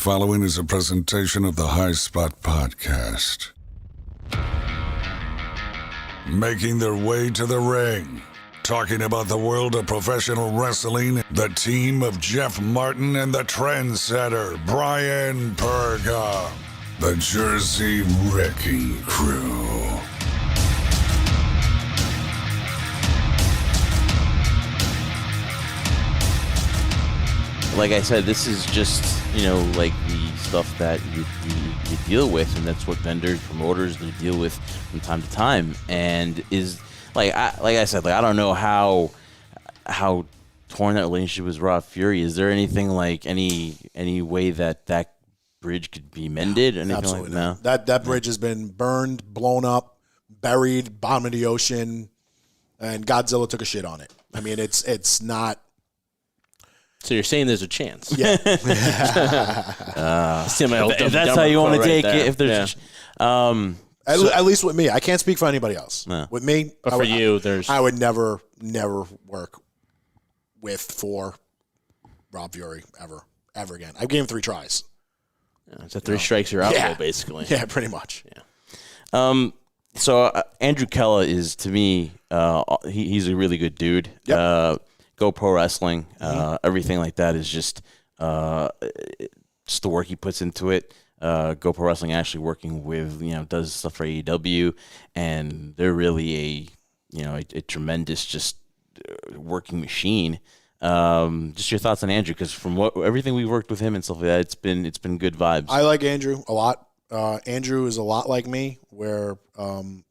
following is a presentation of the High Spot Podcast. Making their way to the ring, talking about the world of professional wrestling, the team of Jeff Martin and the trendsetter Brian Perga, the Jersey Wrecking Crew. Like I said, this is just, like the stuff that you deal with, and that's what vendors, promoters, they deal with from time to time. And is I said, I don't know how torn that relationship with Raw Fury. Is there anything like any way that bridge could be mended? Anything Absolutely like not. That bridge has been burned, blown up, buried, bottom of the ocean, and Godzilla took a shit on it. I mean, it's not. So you're saying there's a chance? Yeah. if that's how you want to take it. If there's, at least with me, I can't speak for anybody else. No. With me, but for you, there's. I would never work for Rob Fury ever again. I've given him 3 tries. It's a 3 strikes you're out, basically. Yeah, pretty much. Yeah. So Andrew Kella is, to me, he's a really good dude. Yep. Go Pro Wrestling, everything like that is just the work he puts into it. Go Pro Wrestling actually working with, does stuff for AEW, and they're really a tremendous just working machine. Just your thoughts on Andrew, because from everything we worked with him and stuff like that, it's been good vibes. I like Andrew a lot. Andrew is a lot like me, where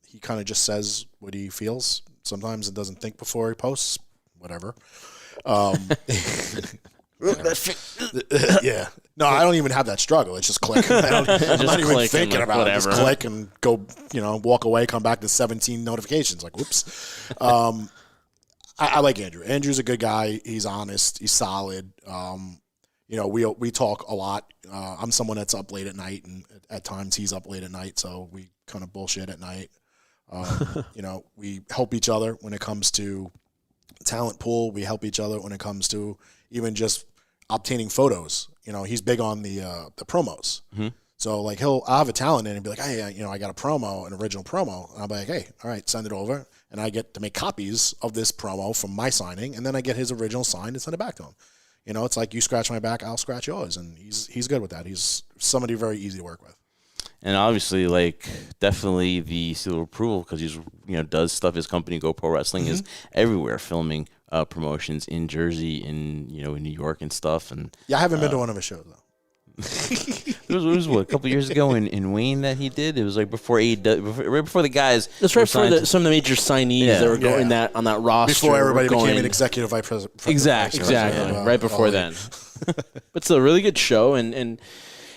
he kind of just says what he feels. Sometimes it doesn't think before he posts. Whatever. Yeah. No, I don't even have that struggle. It's just click. I'm not even thinking about it. Just click and go, walk away, come back to 17 notifications. Like, whoops. I like Andrew. Andrew's a good guy. He's honest. He's solid. We talk a lot. I'm someone that's up late at night, and at times he's up late at night, so we kind of bullshit at night. We help each other when it comes to talent pool. We help each other when it comes to even just obtaining photos. He's big on the promos. Mm-hmm. So I'll have a talent in and be like, hey, I got a promo, an original promo. And I'll be like, hey, all right, send it over. And I get to make copies of this promo from my signing. And then I get his original signed and send it back to him. It's like, you scratch my back, I'll scratch yours. And he's good with that. He's somebody very easy to work with. And obviously, definitely the seal of approval, because he's, does stuff. His company, Go Pro Wrestling, is everywhere filming promotions in Jersey, in New York and stuff. And yeah, I haven't been to one of his shows, though. it was a couple years ago in Wayne that he did. It was before right before the guys. That's right before some of the major signees that were going on that roster. Before everybody became an executive vice president. Exactly. Right before then. But it's a really good show, and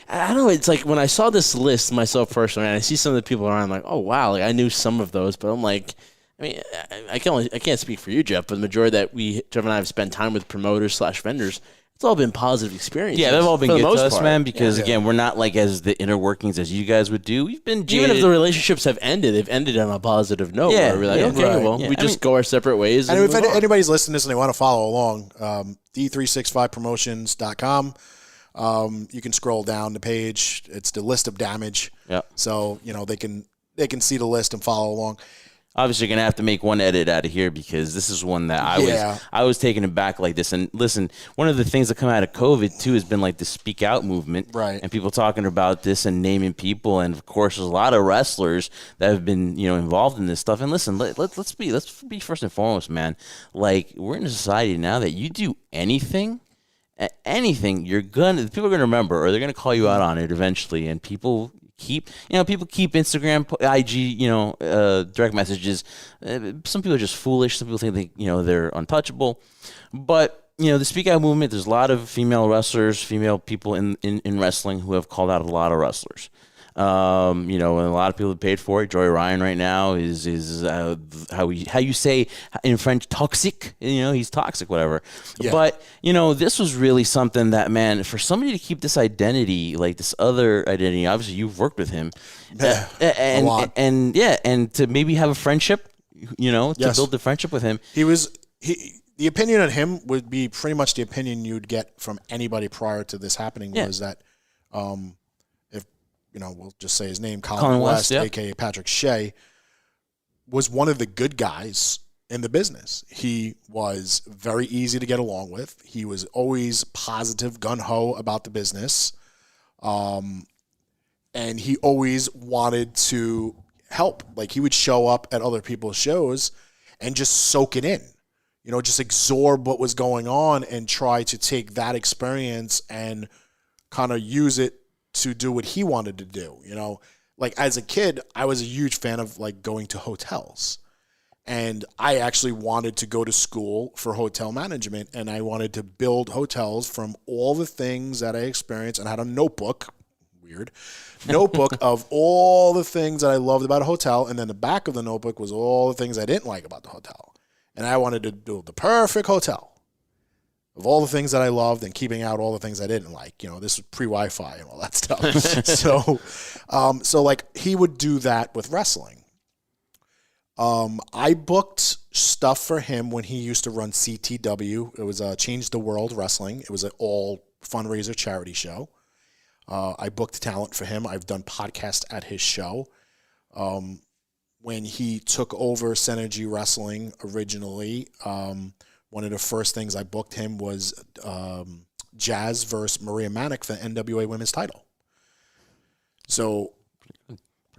I don't know. It's like when I saw this list myself personally, and I see some of the people around, I'm like, oh wow, I knew some of those, but I'm like, I can't speak for you, Jeff, but the majority that Jeff and I have spent time with promoters / vendors, it's all been positive experiences. Yeah, they've all been good to us, man, because again, we're not as the inner workings as you guys would do. We've been jaded. Even if the relationships have ended, they've ended on a positive note. Yeah, we're like, we just go our separate ways. And if anybody's listening to this and they want to follow along, D365promotions.com. You can scroll down the page. It's the list of damage. Yeah. So, they can see the list and follow along. Obviously, you're gonna have to make one edit out of here, because this is one that I was taken aback like this. And listen, one of the things that come out of COVID too has been the speak out movement, right? And people talking about this and naming people, and of course, there's a lot of wrestlers that have been involved in this stuff. And listen, let's be first and foremost, man. We're in a society now that you do anything, people are gonna remember, or they're gonna call you out on it eventually, and people keep Instagram, IG, direct messages. Some people are just foolish. Some people think they're untouchable. But the speak out movement, there's a lot of female wrestlers, female people in wrestling who have called out a lot of wrestlers. And a lot of people have paid for it. Joey Ryan right now is how you say in French, toxic. He's toxic, whatever. Yeah. But this was really something that, man, for somebody to keep this identity, this other identity. Obviously, you've worked with him, and to maybe have a friendship, to build the friendship with him. The opinion on him would be pretty much the opinion you'd get from anybody prior to this happening. Was that if we'll just say his name, Colin West, yeah. aka Patrick Shea, was one of the good guys in the business. He was very easy to get along with. He was always positive, gung-ho about the business. And he always wanted to help. Like, he would show up at other people's shows and just soak it in, just absorb what was going on and try to take that experience and kind of use it to do what he wanted to do. Like, as a kid, I was a huge fan of like going to hotels. And I actually wanted to go to school for hotel management, and I wanted to build hotels from all the things that I experienced, and I had a notebook, of all the things that I loved about a hotel, and then the back of the notebook was all the things I didn't like about the hotel. And I wanted to build the perfect hotel of all the things that I loved and keeping out all the things I didn't like. This was pre-Wi-Fi and all that stuff. So like, he would do that with wrestling. I booked stuff for him when he used to run CTW. It was Change the World Wrestling. It was an all fundraiser charity show. I booked talent for him. I've done podcasts at his show. When he took over Synergy Wrestling originally, one of the first things I booked him was Jazz versus Maria Manic for the NWA Women's title. So,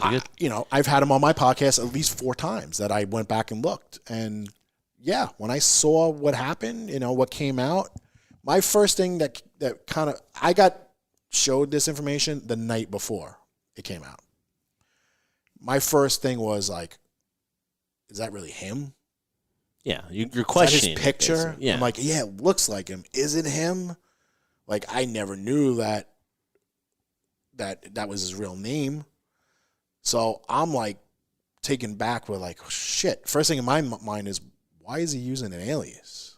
I've had him on my podcast at least 4 times that I went back and looked. And yeah, when I saw what happened, what came out, my first thing that kind of, I got showed this information the night before it came out. My first thing was like, is that really him? Yeah, you're questioning his picture. Yeah. I'm like, yeah, it looks like him. Is it him? Like, I never knew that was his real name. So I'm like taken back with like, oh, shit. First thing in my mind is, why is he using an alias?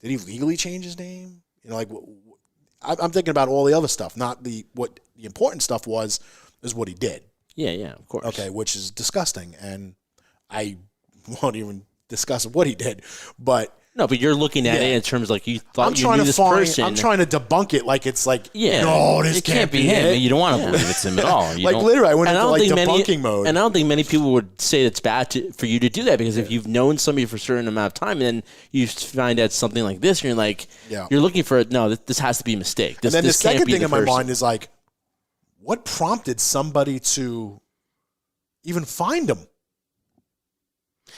Did he legally change his name? I'm thinking about all the other stuff, not what the important stuff is what he did. Yeah, of course. Okay, which is disgusting, and I won't even discuss what he did, but. No, but you're looking at it in terms of like you thought you knew this person. I'm trying to debunk it like it's like, yeah, no, this it can't be him. You don't want to believe it's him at all. Like, literally, I went into like debunking mode. And I don't think many people would say it's bad for you to do that, because if you've known somebody for a certain amount of time and then you find out something like this, and you're like, you're looking for it. No, this has to be a mistake. And then the second thing in my mind is like, what prompted somebody to even find him?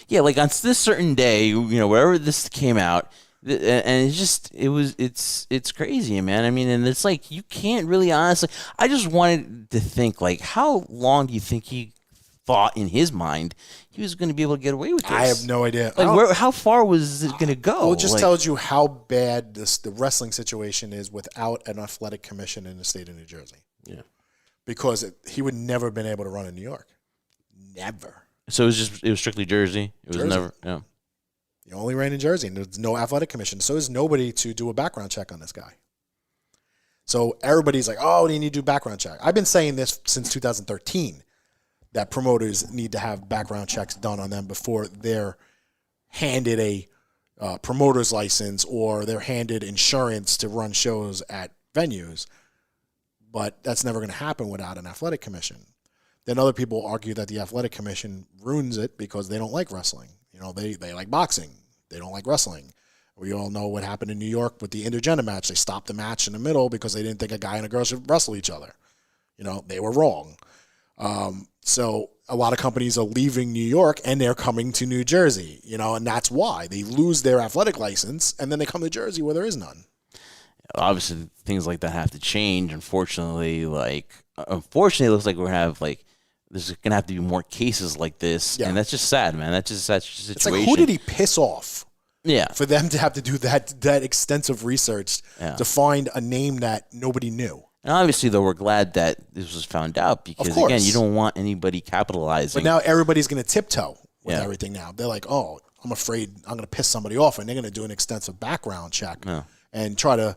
Yeah, like on this certain day, wherever this came out, and it's crazy, man. I mean, and it's like, you can't really honestly. I just wanted to think, like, how long do you think he thought in his mind he was going to be able to get away with this? I have no idea. Like, how far was it going to go? Well, it just tells you how bad the wrestling situation is without an athletic commission in the state of New Jersey. Yeah, because he would never have been able to run in New York. Never. So it was strictly Jersey. It was Jersey. never. Yeah. He only ran in Jersey, and there's no athletic commission. So there's nobody to do a background check on this guy. So everybody's like, oh, you need to do background check. I've been saying this since 2013, that promoters need to have background checks done on them before they're handed a promoter's license or they're handed insurance to run shows at venues. But that's never going to happen without an athletic commission. Then other people argue that the athletic commission ruins it because they don't like wrestling. They like boxing. They don't like wrestling. We all know what happened in New York with the intergender match. They stopped the match in the middle because they didn't think a guy and a girl should wrestle each other. They were wrong. So a lot of companies are leaving New York and they're coming to New Jersey, and that's why they lose their athletic license and then they come to Jersey where there is none. Obviously, things like that have to change. Unfortunately, it looks like we have there's gonna have to be more cases like this, and that's just sad, man. That's just such a situation. It's like, who did he piss off? Yeah, for them to have to do that extensive research to find a name that nobody knew. And obviously, though, we're glad that this was found out because, again, you don't want anybody capitalizing. But now everybody's going to tiptoe with everything now. They're like, oh, I'm afraid I'm going to piss somebody off, and they're going to do an extensive background check and try to,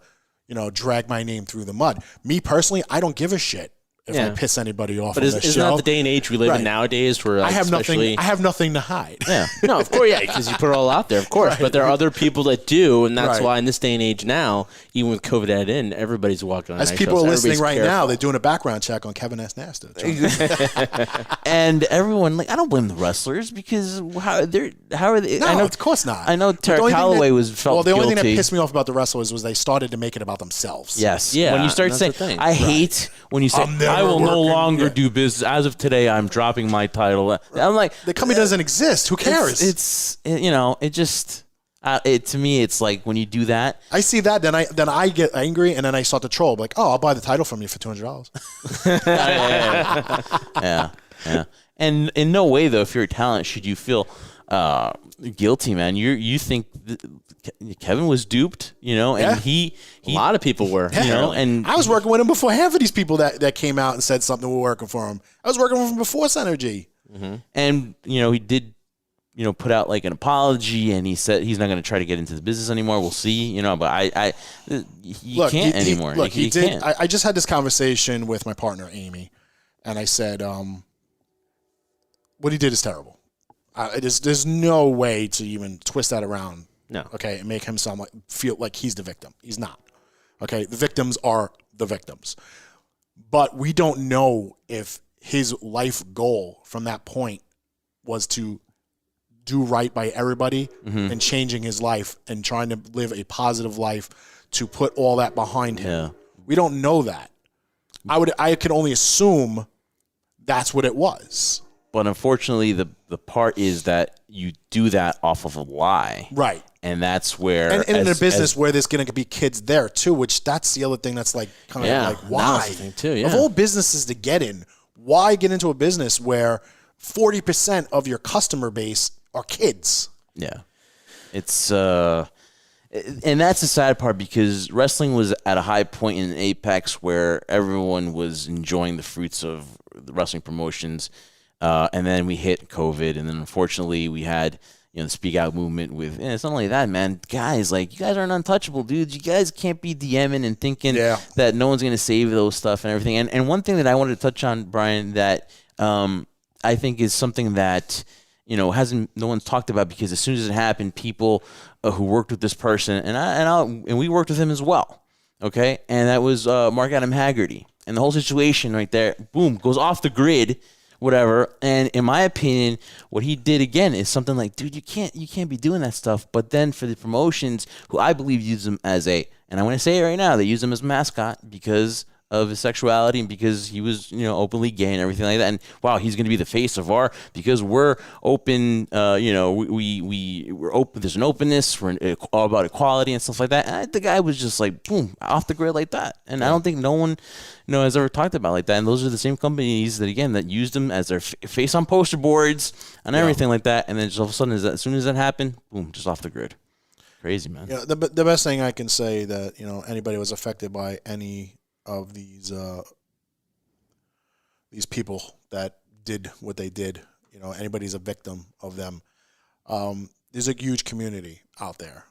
drag my name through the mud. Me personally, I don't give a shit if I piss anybody off. But isn't that the day and age we live in nowadays where I have nothing to hide. Yeah. No, of course, because you put it all out there, of course. Right. But there are other people that do, and that's why in this day and age now, even with COVID added in, everybody's walking on As people are listening right now, they're doing a background check on Kevin S. Nasta. And everyone, I don't blame the wrestlers because how are they? No, of course not. I know Terry Calloway felt the only guilty. thing that pissed me off about the wrestlers was they started to make it about themselves. Yes. Yeah. When you start saying, I hate when you say, I will no longer do business. As of today, I'm dropping my title. I'm like, the company doesn't exist. Who cares? To me, it's like when you do that. I see that, then I get angry, and then I start to troll. Like, I'll buy the title from you for $200. Yeah. And in no way, though, if you're a talent, should you feel guilty, man. You think Kevin was duped, and he a lot of people were, and I was working with him before half of these people that came out and said something were working for him. I was working with him before Synergy. Mm-hmm. And, he did, put out like an apology, and he said he's not going to try to get into the business anymore. We'll see, but can't anymore. He did. Can't. I just had this conversation with my partner, Amy, and I said, what he did is terrible. There's no way to even twist that around. No. Okay, and make him feel like he's the victim. He's not. Okay, the victims are the victims. But we don't know if his life goal from that point was to do right by everybody and changing his life and trying to live a positive life to put all that behind him. Yeah. We don't know that. I could only assume that's what it was. But unfortunately, the part is that you do that off of a lie. Right. And that's where... And in a business where there's going to be kids there, too, which that's the other thing that's why? Too, Of all businesses to get in, why get into a business where 40% of your customer base are kids? Yeah. It's... And that's the sad part because wrestling was at a high point in Apex where everyone was enjoying the fruits of the wrestling promotions. And then we hit COVID, and then unfortunately we had the Speak Out movement with. It's not only that, man. Guys, you guys aren't untouchable, dudes. You guys can't be DMing and thinking that no one's gonna save those stuff and everything. And one thing that I wanted to touch on, Brian, that I think is something that no one's talked about because as soon as it happened, people who worked with this person and we worked with him as well. Okay, and that was Mark Adam Haggerty, and the whole situation right there, boom, goes off the grid. Whatever, and in my opinion, what he did again is something like, dude, you can't be doing that stuff. But then for the promotions, who I believe use him as and I want to say it right now, they use him as a mascot because of his sexuality and because he was openly gay and everything like that. And wow, he's going to be the face of because we're open. We're open. There's an openness. We're all about equality and stuff like that. And the guy was just like boom off the grid like that. And I don't think no one has ever talked about like that. And those are the same companies that used him as their face on poster boards and everything like that. And then just all of a sudden, as soon as that happened, boom, just off the grid. Crazy, man. Yeah, the best thing I can say that anybody was affected by any of these people that did what they did, anybody's a victim of them. There's a huge community out there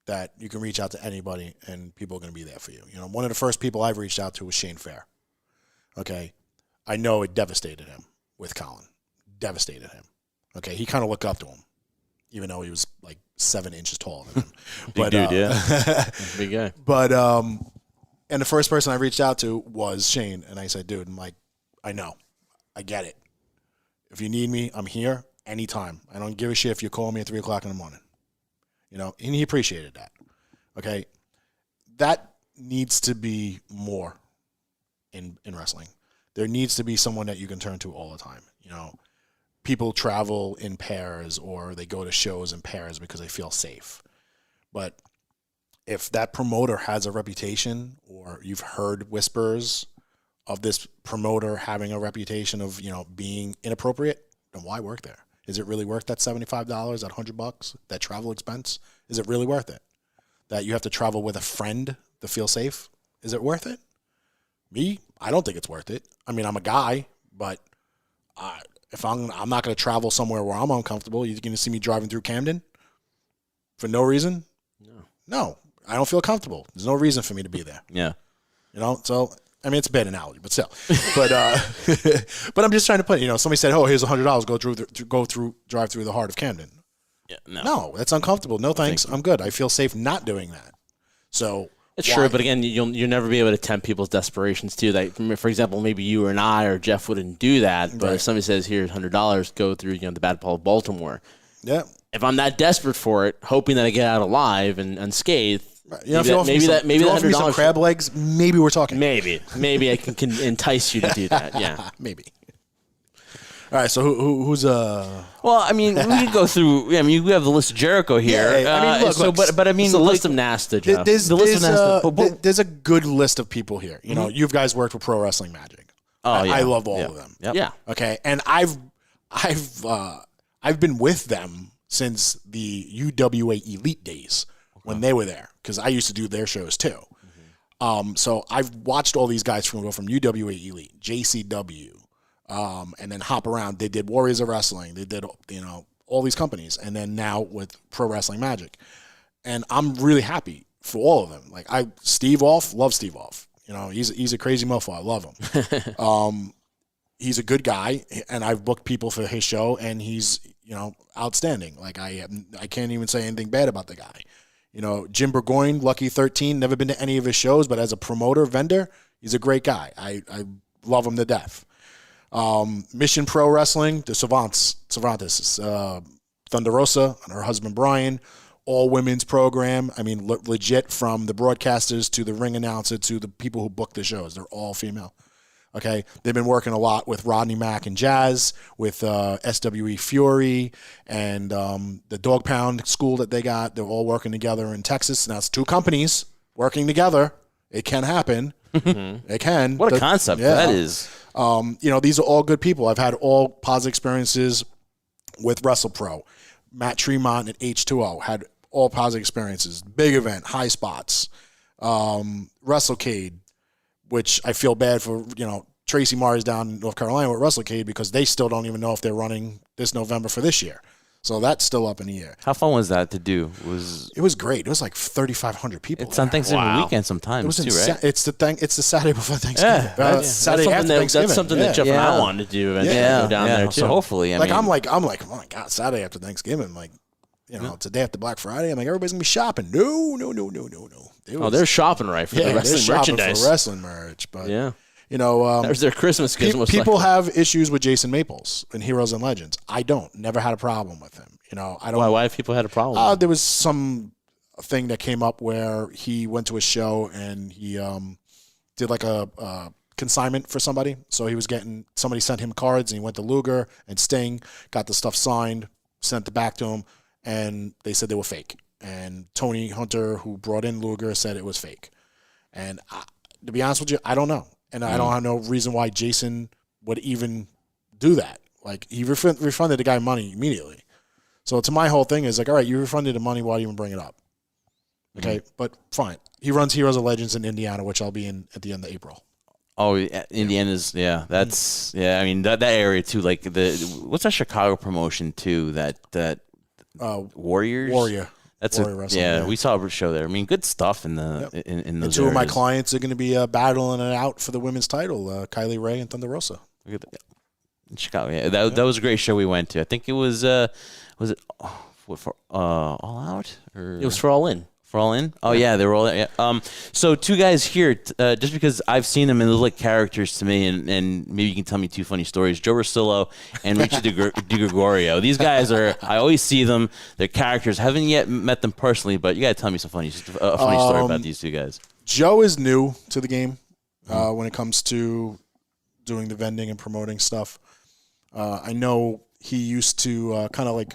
that you can reach out to anybody and people are going to be there for you. One of the first people I've reached out to was Shane Fair. Okay. I know it devastated him with Colin. Devastated him. Okay. He kind of looked up to him, even though he was like 7 inches taller than him. Big dude, yeah. Big guy. But, and the first person I reached out to was Shane. And I said, dude, I know. I get it. If you need me, I'm here anytime. I don't give a shit if you call me at 3 o'clock in the morning. And he appreciated that. Okay. That needs to be more in wrestling. There needs to be someone that you can turn to all the time. People travel in pairs or they go to shows in pairs because they feel safe. But if that promoter has a reputation or you've heard whispers of this promoter having a reputation of, being inappropriate, then why work there? Is it really worth that $75, that $100, that travel expense? Is it really worth it? That you have to travel with a friend to feel safe? Is it worth it? Me, I don't think it's worth it. I mean, I'm a guy, but if I'm not going to travel somewhere where I'm uncomfortable, you're going to see me driving through Camden for no reason? No, I don't feel comfortable. There's no reason for me to be there. Yeah. So I mean, it's a bad analogy, but still. But but I'm just trying to put, somebody said, "Oh, here's $100. Drive through the heart of Camden." Yeah, no, that's uncomfortable. No thanks. I'm good. I feel safe not doing that. So it's true, but again, you'll never be able to tempt people's desperations too. Like, for example, maybe you or I or Jeff wouldn't do that, but if somebody says, "Here's $100, go through the bad Paul of Baltimore." Yeah. If I'm that desperate for it, hoping that I get out alive and unscathed. Maybe $100 crab legs. Maybe we're talking. Maybe I can entice you to do that. Yeah, maybe. All right. So who's Well, I mean, we can go through. I mean, we have the list of Jericho here. Yeah, I mean, look, but I mean, the list of Nasta, Jeff. There's a good list of people here. You guys worked with Pro Wrestling Magic. Oh, yeah. I love all of them. Yep. Yeah. Okay, and I've been with them since the UWA Elite days when they were there, because I used to do their shows too. So I've watched all these guys go from UWA Elite, JCW, and then hop around. They did Warriors of Wrestling. They did all these companies, and then now with Pro Wrestling Magic, and I'm really happy for all of them. Like love Steve Off. He's a crazy mofo. I love him. He's a good guy, and I've booked people for his show, and he's outstanding. Like I can't even say anything bad about the guy. Jim Burgoyne, Lucky 13, never been to any of his shows, but as a promoter, vendor, he's a great guy. I love him to death. Mission Pro Wrestling, the Cervantes, Thunder Rosa and her husband Brian, all women's program. I mean, legit from the broadcasters to the ring announcer to the people who book the shows. They're all female. Okay, they've been working a lot with Rodney Mack and Jazz, with SWE Fury, and the Dog Pound school that they got. They're all working together in Texas. Now it's two companies working together. It can happen. It can. What a concept that is. These are all good people. I've had all positive experiences with WrestlePro. Matt Tremont at H2O had all positive experiences. Big event, high spots. WrestleCade, which I feel bad for, Tracy Mars down in North Carolina with WrestleCade, because they still don't even know if they're running this November for this year. So that's still up in the air. How fun was that to do? It was great. It was like 3,500 people. It's on Thanksgiving weekend sometimes too, right? It's the Saturday before Thanksgiving. Yeah, Saturday after Thanksgiving. That's something that Jeff and I wanted to do eventually. Go down there too. So hopefully, I'm like, oh my God, Saturday after Thanksgiving, like, it's a day after Black Friday. I'm like, everybody's gonna be shopping. No. They're shopping right for the wrestling merchandise. For wrestling merch, but there's their Christmas gift. People have issues with Jason Maples in Heroes and Legends. I don't. Never had a problem with him. I don't. Why have people had a problem? There was some thing that came up where he went to a show and he did like a consignment for somebody. So somebody sent him cards, and he went to Luger and Sting, got the stuff signed, sent it back to him, and they said they were fake. And Tony Hunter, who brought in Luger, said it was fake. And to be honest with you, I don't know. And I don't have no reason why Jason would even do that. Like, he refunded the guy money immediately. So to my whole thing is like, all right, you refunded the money, why do you even bring it up? Okay, but fine. He runs Heroes of Legends in Indiana, which I'll be in at the end of April. Oh, Indiana's, that's, I mean, that area too, like what's that Chicago promotion too, that Warriors? Warrior. That's Warrior Wrestling, we saw a show there. I mean, good stuff in the in those. And two of my areas. clients are going to be battling it out for the women's title, Kylie Ray and Thunder Rosa. Look at that. In Chicago, that was a great show we went to. I think it was it for All Out, or it was for All In. For All In? Oh, yeah, they were all in. Yeah. So two guys here, just because I've seen them and they look like characters to me, and maybe you can tell me two funny stories. Joe Rosillo and Richie DiGregorio. These guys I always see them. They're characters. Haven't yet met them personally, but you got to tell me a funny story about these two guys. Joe is new to the game when it comes to doing the vending and promoting stuff. I know he used to kind of like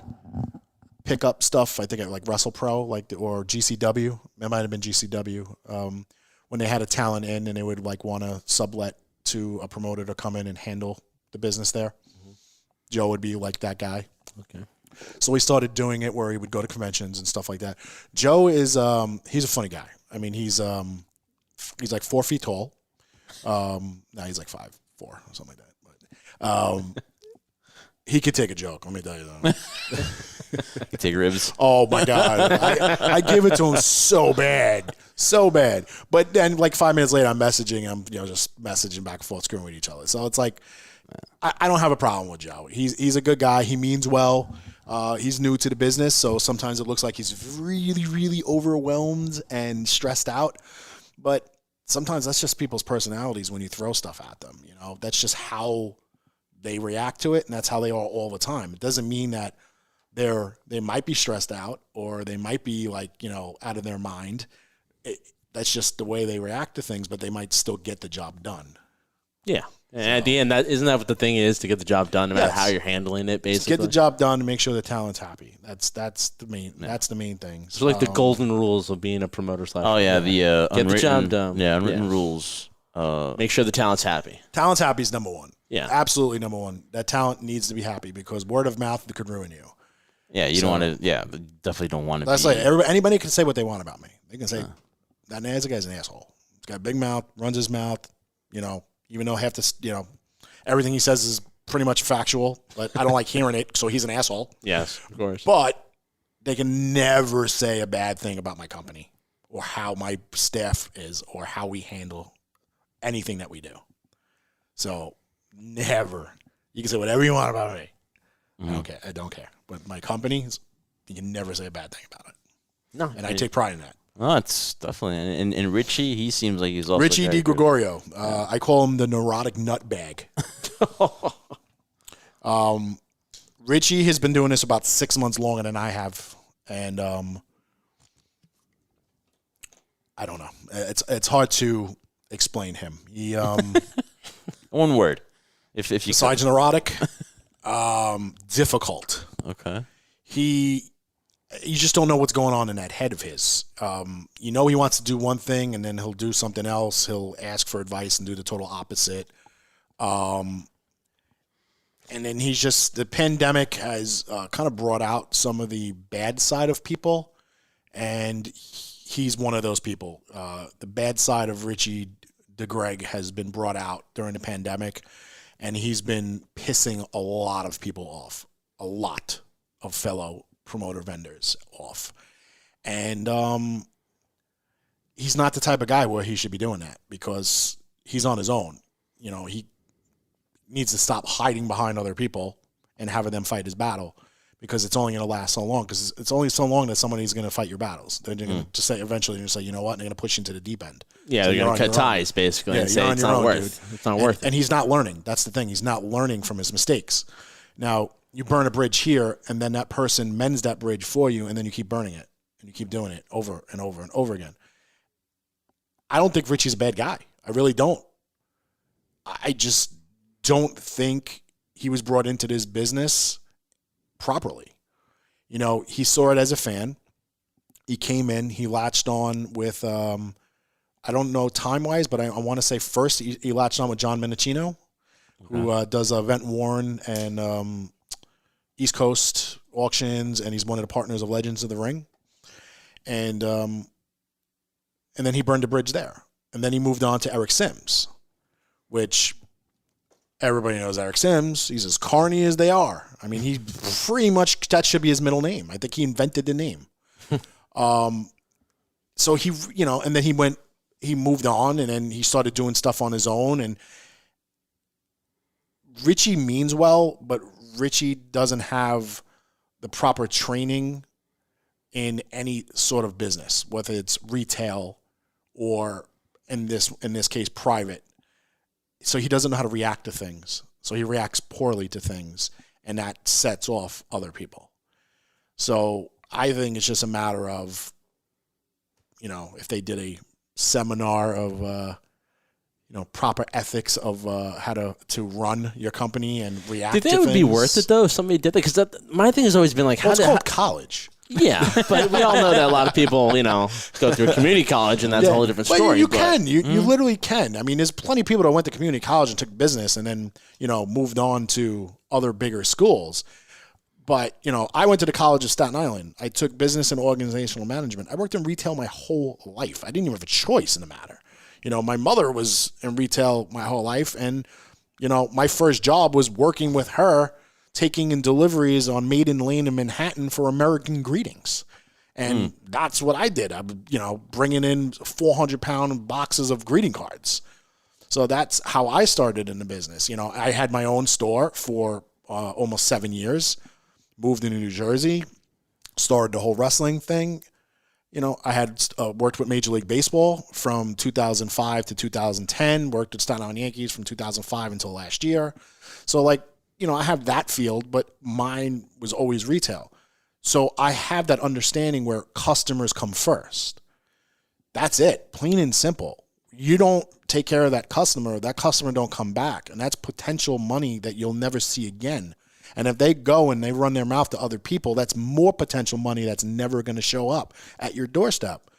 pick up stuff, I think at like WrestlePro, or GCW. It might have been GCW. When they had a talent in and they would like want to sublet to a promoter to come in and handle the business there. Mm-hmm. Joe would be like that guy. Okay. So we started doing it where he would go to conventions and stuff like that. Joe is he's a funny guy. I mean, he's like 4 feet tall. Now he's like 5'4" or something like that. But He could take a joke. Let me tell you that. You take ribs. Oh my God. I give it to him so bad. So bad. But then like 5 minutes later, I'm messaging him, just messaging back and forth, screwing with each other. So it's like, I don't have a problem with Joe. He's a good guy. He means well. He's new to the business. So sometimes it looks like he's really, really overwhelmed and stressed out. But sometimes that's just people's personalities when you throw stuff at them. That's just how they react to it. And that's how they are all the time. It doesn't mean that they might be stressed out or they might be like, out of their mind. That's just the way they react to things, but they might still get the job done. Yeah. And at the end, isn't that what the thing is, to get the job done, no matter how you're handling it, basically? Just get the job done and make sure the talent's happy. That's the main thing. So like the golden rules of being a promoter / Oh, yeah, the get the job done. Yeah, unwritten rules. Make sure the talent's happy. Talent's happy is number one. Yeah. Absolutely number one. That talent needs to be happy because word of mouth could ruin you. Yeah, you don't want to. Yeah, definitely don't want to. That's like anybody can say what they want about me. They can say that guy's an asshole. He's got a big mouth, runs his mouth. Even though everything he says is pretty much factual, but I don't like hearing it, so he's an asshole. Yes, of course. But they can never say a bad thing about my company or how my staff is or how we handle anything that we do. So never. You can say whatever you want about me. I don't care. But my company, you can never say a bad thing about it. No. And I take pride in that. Oh, it's definitely. And Richie, he seems like he's also Richie Di Gregorio. I call him the neurotic nutbag. Richie has been doing this about 6 months longer than I have. And I don't know. It's hard to explain him. He one word. If you besides neurotic, difficult. Okay. You just don't know what's going on in that head of his. He wants to do one thing and then he'll do something else. He'll ask for advice and do the total opposite. And then the pandemic has kind of brought out some of the bad side of people. And he's one of those people. The bad side of Richie DeGreg has been brought out during the pandemic. And he's been pissing a lot of people off. A lot of fellow promoter vendors off. And he's not the type of guy where he should be doing that because he's on his own. He needs to stop hiding behind other people and having them fight his battle because it's only going to last so long because it's only so long that somebody's going to fight your battles. They're going to just say eventually, you're going to say, you know what, and they're going to push you into the deep end. Yeah, they're going to cut ties basically and say it's not worth it. And he's not learning. That's the thing. He's not learning from his mistakes. Now, you burn a bridge here, and then that person mends that bridge for you, and then you keep burning it, and you keep doing it over and over and over again. I don't think Richie's a bad guy. I really don't. I just don't think he was brought into this business properly. He saw it as a fan. He came in. He latched on with, I don't know time-wise, but I want to say first he latched on with John Menachino, who does Vent Warren and East Coast auctions, and he's one of the partners of Legends of the Ring. And then he burned a bridge there. And then he moved on to Eric Sims, which everybody knows Eric Sims. He's as corny as they are. I mean, he pretty much, that should be his middle name. I think he invented the name. So he, and then he moved on, and then he started doing stuff on his own. And Richie means well, but Richie doesn't have the proper training in any sort of business, whether it's retail or in this case private. So he doesn't know how to react to things. So he reacts poorly to things, and that sets off other people. So I think it's just a matter of, if they did a seminar of proper ethics of how to run your company and react to things. Do you think it would be worth it, though, if somebody did that? Because my thing has always been like, it's called college. Yeah, but we all know that a lot of people, go through a community college, and that's a whole different story. You literally can. I mean, there's plenty of people that went to community college and took business and then, moved on to other bigger schools. But, I went to the College of Staten Island. I took business and organizational management. I worked in retail my whole life. I didn't even have a choice in the matter. My mother was in retail my whole life, and, my first job was working with her taking in deliveries on Maiden Lane in Manhattan for American Greetings. And that's what I did. I'm, bringing in 400-pound boxes of greeting cards. So that's how I started in the business. I had my own store for almost 7 years, moved into New Jersey, started the whole wrestling thing. I had worked with Major League Baseball from 2005 to 2010, worked at Staten Island Yankees from 2005 until last year. So, I have that field, but mine was always retail. So I have that understanding where customers come first. That's it, plain and simple. You don't take care of that customer don't come back. And that's potential money that you'll never see again. And if they go and they run their mouth to other people, that's more potential money that's never going to show up at your doorstep.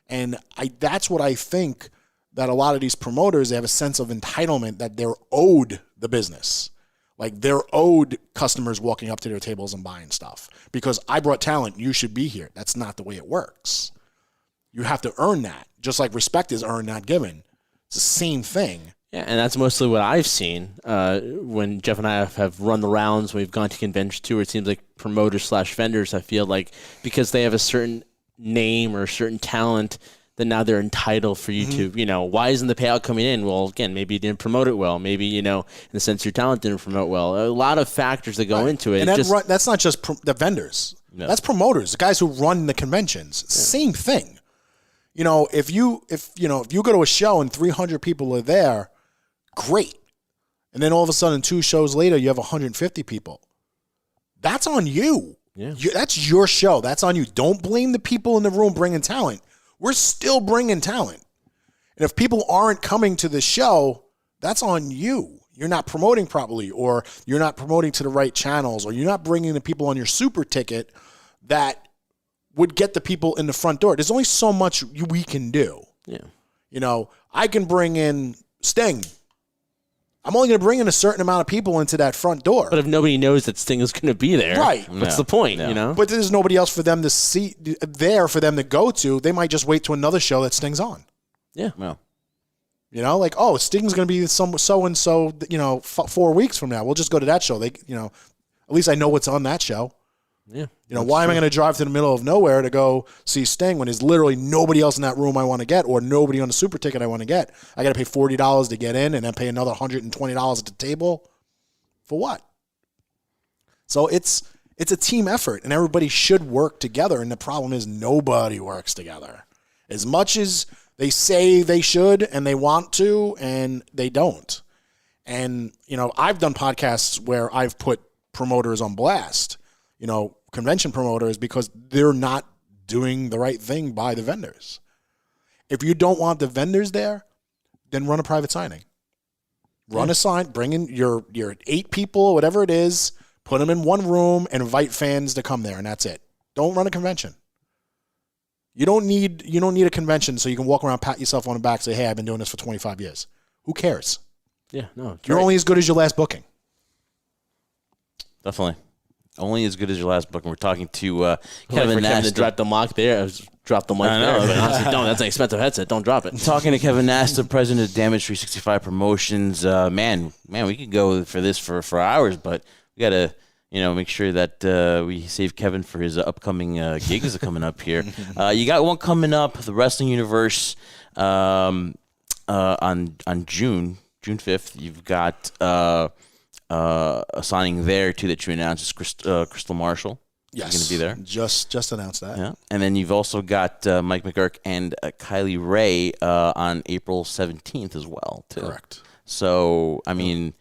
And that's what I think, that a lot of these promoters, they have a sense of entitlement that they're owed the business. Like they're owed customers walking up to their tables and buying stuff. Because I brought talent, you should be here. That's not the way it works. You have to earn that. Just like respect is earned, not given. It's the same thing. Yeah, and that's mostly what I've seen when Jeff and I have run the rounds. We've gone to conventions too, where it seems like promoters/vendors, I feel like, because they have a certain name or a certain talent, then now they're entitled for you to, why isn't the payout coming in? Well, again, maybe you didn't promote it well. Maybe, in the sense your talent didn't promote well. A lot of factors that go into it. And that's not just the vendors. No. That's promoters, the guys who run the conventions. Yeah. Same thing. If you go to a show and 300 people are there, great. And then all of a sudden 2 shows later, you have 150 people. That's on you. Yeah. That's your show. That's on you. Don't blame the people in the room bringing talent. We're still bringing talent. And if people aren't coming to the show, that's on you. You're not promoting properly, or you're not promoting to the right channels, or you're not bringing the people on your super ticket that would get the people in the front door. There's only so much we can do. Yeah. I can bring in Sting. I'm only going to bring in a certain amount of people into that front door. But if nobody knows that Sting is going to be there, right? What's the point? But there's nobody else for them to see there for them to go to. They might just wait to another show that Sting's on. Yeah. Well. Sting's going to be so and so. 4 weeks from now, we'll just go to that show. At least I know what's on that show. Yeah. Why am I going to drive to the middle of nowhere to go see Sting when there's literally nobody else in that room I want to get, or nobody on the super ticket I want to get? I got to pay $40 to get in and then pay another $120 at the table. For what? So it's a team effort, and everybody should work together. And the problem is nobody works together. As much as they say they should and they want to, and they don't. And, I've done podcasts where I've put promoters on blast, convention promoters, because they're not doing the right thing by the vendors. If you don't want the vendors there, then run a private signing. Run a sign, bring in your 8 people, whatever it is, put them in one room and invite fans to come there, and that's it. Don't run a convention. You don't need a convention so you can walk around, pat yourself on the back, say, hey, I've been doing this for 25 years. Who cares? Yeah, no. You're only as good as your last booking. Definitely. Only as good as your last book. And we're talking to Kevin Nasta. Drop the mic there. Drop the mic there. But honestly, don't. That's an expensive headset. Don't drop it. Talking to Kevin Nasta, president of Damage 365 Promotions. Man, we could go for this for hours, but we got to make sure that we save Kevin for his upcoming gigs that are coming up here. You got one coming up, the Wrestling Universe, on June 5th. You've got a signing there too that you announced is Crystal Marshall. Yes, going to be there. Just announced that. Yeah, and then you've also got Mike McGurk and Kylie Ray on April 17th as well too. Correct. So I mean,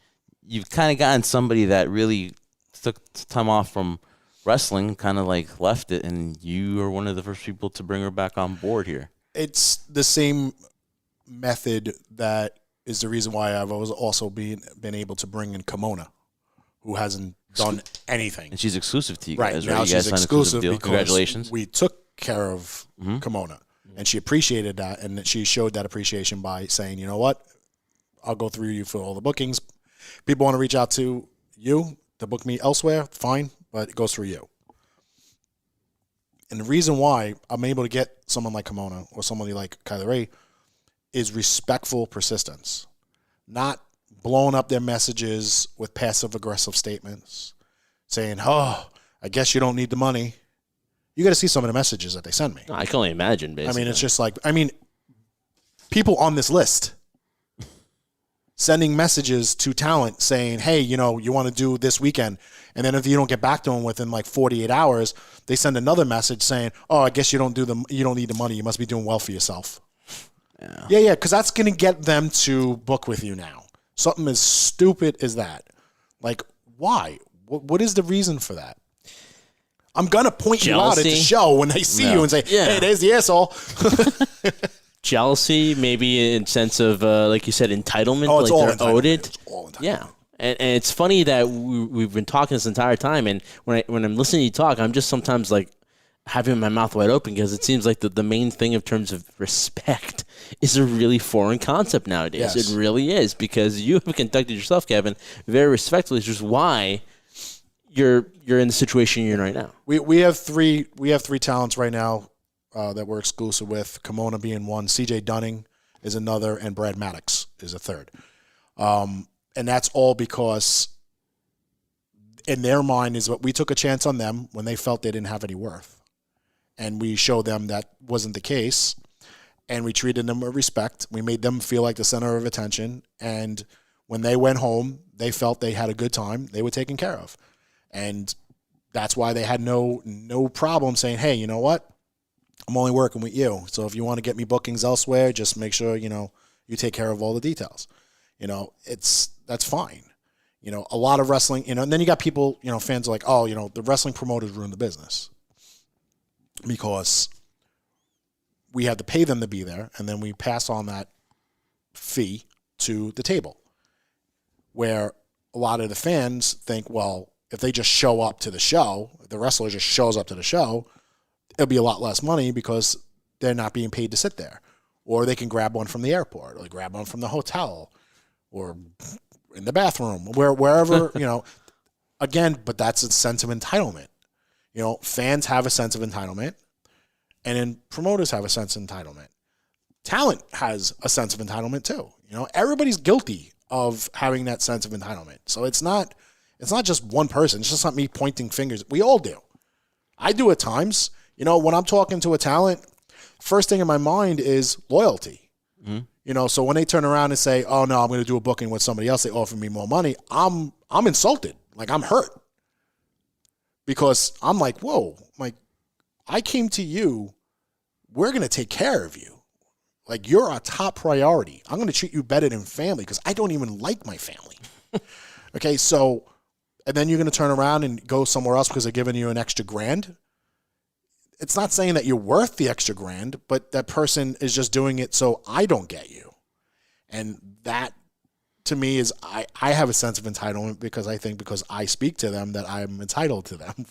you've kind of gotten somebody that really took time off from wrestling, kind of like left it, and you are one of the first people to bring her back on board here. It's the same method that is the reason why I've always also been able to bring in Kimona, who hasn't done anything. And she's exclusive to you guys, right? Now you guys she's exclusive deal. because Congratulations. we took care of Kimona, and she appreciated that, and she showed that appreciation by saying, you know what, I'll go through you for all the bookings. People want to reach out to you to book me elsewhere, fine, but it goes through you. And the reason why I'm able to get someone like Kimona or somebody like Kylie Ray is respectful persistence, not blowing up their messages with passive-aggressive statements, saying, "Oh, I guess you don't need the money." You got to see some of the messages that they send me. I can only imagine, basically. I mean, it's just like, people on this list sending messages to talent saying, "Hey, you want to do this weekend." And then if you don't get back to them within like 48 hours, they send another message saying, "Oh, I guess you don't need the money. You must be doing well for yourself." Yeah, because that's going to get them to book with you now. Something as stupid as that. Like, why? What is the reason for that? I'm going to point you out at the show when they see you and say, "Hey, there's the asshole." Jealousy, maybe in sense of, like you said, entitlement. Oh, it's like all they're entitlement. owed it. It's all entitlement. Yeah. And it's funny that we've been talking this entire time, and when I'm listening to you talk, I'm just sometimes like having my mouth wide open because it seems like the main thing in terms of respect is a really foreign concept nowadays. Yes. It really is, because you have conducted yourself, Kevin, very respectfully, which is why you're in the situation you're in right now. We have three talents right now that we're exclusive with. Kimona being one, CJ Dunning is another, and Brad Maddox is a third. And that's all because in their mind is what we took a chance on them when they felt they didn't have any worth. And we showed them that wasn't the case. And we treated them with respect. We made them feel like the center of attention. And when they went home, they felt they had a good time. They were taken care of. And that's why they had no problem saying, "Hey, you know what? I'm only working with you. So if you want to get me bookings elsewhere, just make sure, you take care of all the details." That's fine. A lot of wrestling, and then you got people, fans are like, "Oh, the wrestling promoters ruined the business." Because we had to pay them to be there, and then we pass on that fee to the table. Where a lot of the fans think, well, if they just show up to the show, if the wrestler just shows up to the show, it'll be a lot less money because they're not being paid to sit there. Or they can grab one from the airport, or grab one from the hotel, or in the bathroom, wherever, Again, but that's a sense of entitlement. Fans have a sense of entitlement, and then promoters have a sense of entitlement. Talent has a sense of entitlement too. Everybody's guilty of having that sense of entitlement. So it's not just one person. It's just not me pointing fingers. We all do. I do at times. When I'm talking to a talent, first thing in my mind is loyalty. Mm-hmm. So when they turn around and say, "Oh no, I'm going to do a booking with somebody else," they offer me more money. I'm insulted. Like, I'm hurt. Because I'm like, whoa, I came to you. We're going to take care of you. Like, you're our top priority. I'm going to treat you better than family because I don't even like my family. Okay, so, and then you're going to turn around and go somewhere else because they're giving you an extra $1,000. It's not saying that you're worth the extra $1,000, but that person is just doing it so I don't get you. And that, to me, is I have a sense of entitlement because I think because I speak to them that I'm entitled to them.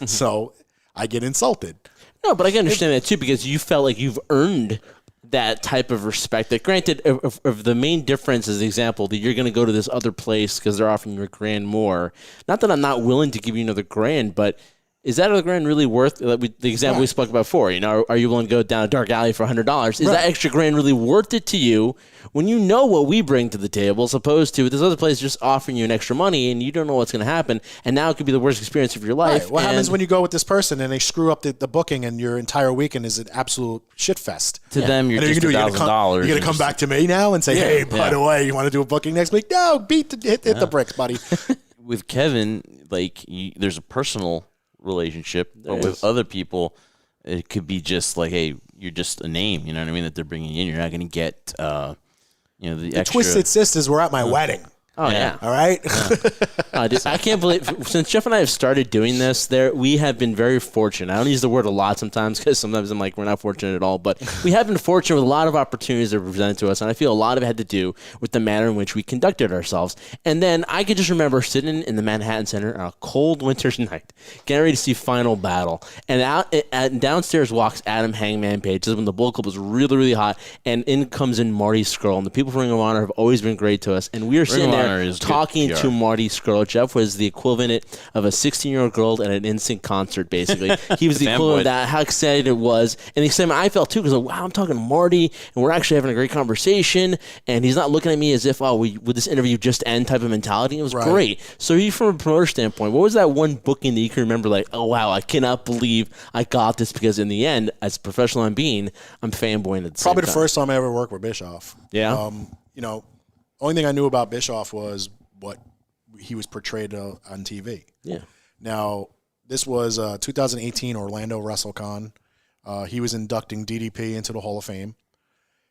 So I get insulted. No, but I can understand that too, because you felt like you've earned that type of respect. That granted, if the main difference is the example that you're going to go to this other place because they're offering you $1,000 more. Not that I'm not willing to give you another $1,000, but is that $1,000 really worth the example we spoke about before? Are you willing to go down a dark alley for $100? Is that extra $1,000 really worth it to you when you know what we bring to the table, as opposed to this other place just offering you an extra money and you don't know what's going to happen, and now it could be the worst experience of your life? Right. What happens when you go with this person and they screw up the booking and your entire weekend is an absolute shit fest? To them, you're just $1,000. You're going to come back to me now and say, "Hey, by the way, you want to do a booking next week?" No, hit the bricks, buddy. With Kevin, there's a personal relationship, but with other people, it could be just like, "Hey, you're just a name," you know what I mean, that they're bringing in. You're not going to get, the extra. Twisted Sisters were at my wedding. Oh, yeah. All right? Dude, I can't believe, since Jeff and I have started doing this, we have been very fortunate. I don't use the word a lot sometimes because sometimes I'm like, we're not fortunate at all. But we have been fortunate with a lot of opportunities that were presented to us. And I feel a lot of it had to do with the manner in which we conducted ourselves. And then I could just remember sitting in the Manhattan Center on a cold winter's night, getting ready to see Final Battle. And downstairs walks Adam Hangman Page. This is when the Bull Club was really, really hot. And in comes Marty Scurll. And the people from Ring of Honor have always been great to us. And we are sitting there. there talking to Marty Scurll. Jeff was the equivalent of a 16-year-old girl at an NSYNC concert, basically. He was the equivalent of that, how excited it was. And the same I felt, too, because, wow, I'm talking to Marty, and we're actually having a great conversation, and he's not looking at me as if, would this interview just end type of mentality. It was great. So you, from a promoter standpoint, what was that one booking that you can remember, like, oh, wow, I cannot believe I got this, because in the end, as professional I'm being, I'm fanboying at the Probably same the time. first time I ever worked with Bischoff. Yeah. Only thing I knew about Bischoff was what he was portrayed on TV. Yeah. Now, this was 2018 Orlando WrestleCon. He was inducting DDP into the Hall of Fame.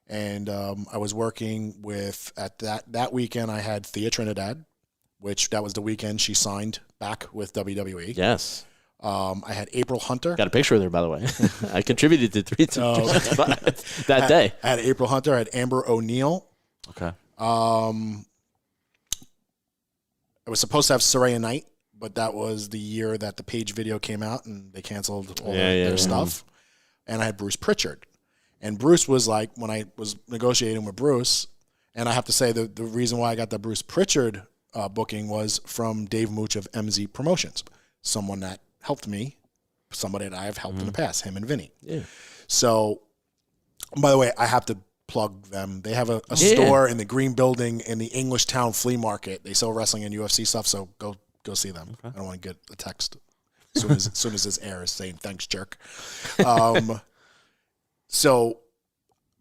And I was working with, at that weekend, I had Thea Trinidad, which that was the weekend she signed back with WWE. Yes. I had April Hunter. Got a picture of her, by the way. I contributed to 3 that day. I had April Hunter. I had Amber O'Neal. Okay. I was supposed to have Saraya Knight, but that was the year that the Page video came out and they canceled all their stuff. And I had Bruce Pritchard. And Bruce was like, when I was negotiating with Bruce, and I have to say the reason why I got the Bruce Pritchard booking was from Dave Mooch of MZ Promotions, someone that helped me, somebody that I have helped in the past, him and Vinny. Yeah. So, by the way, I have to plug them. They have a store in the Green Building in the English Town Flea Market. They sell wrestling and UFC stuff, so go see them. Okay. I don't want to get a text as soon as this airs saying, thanks, jerk. So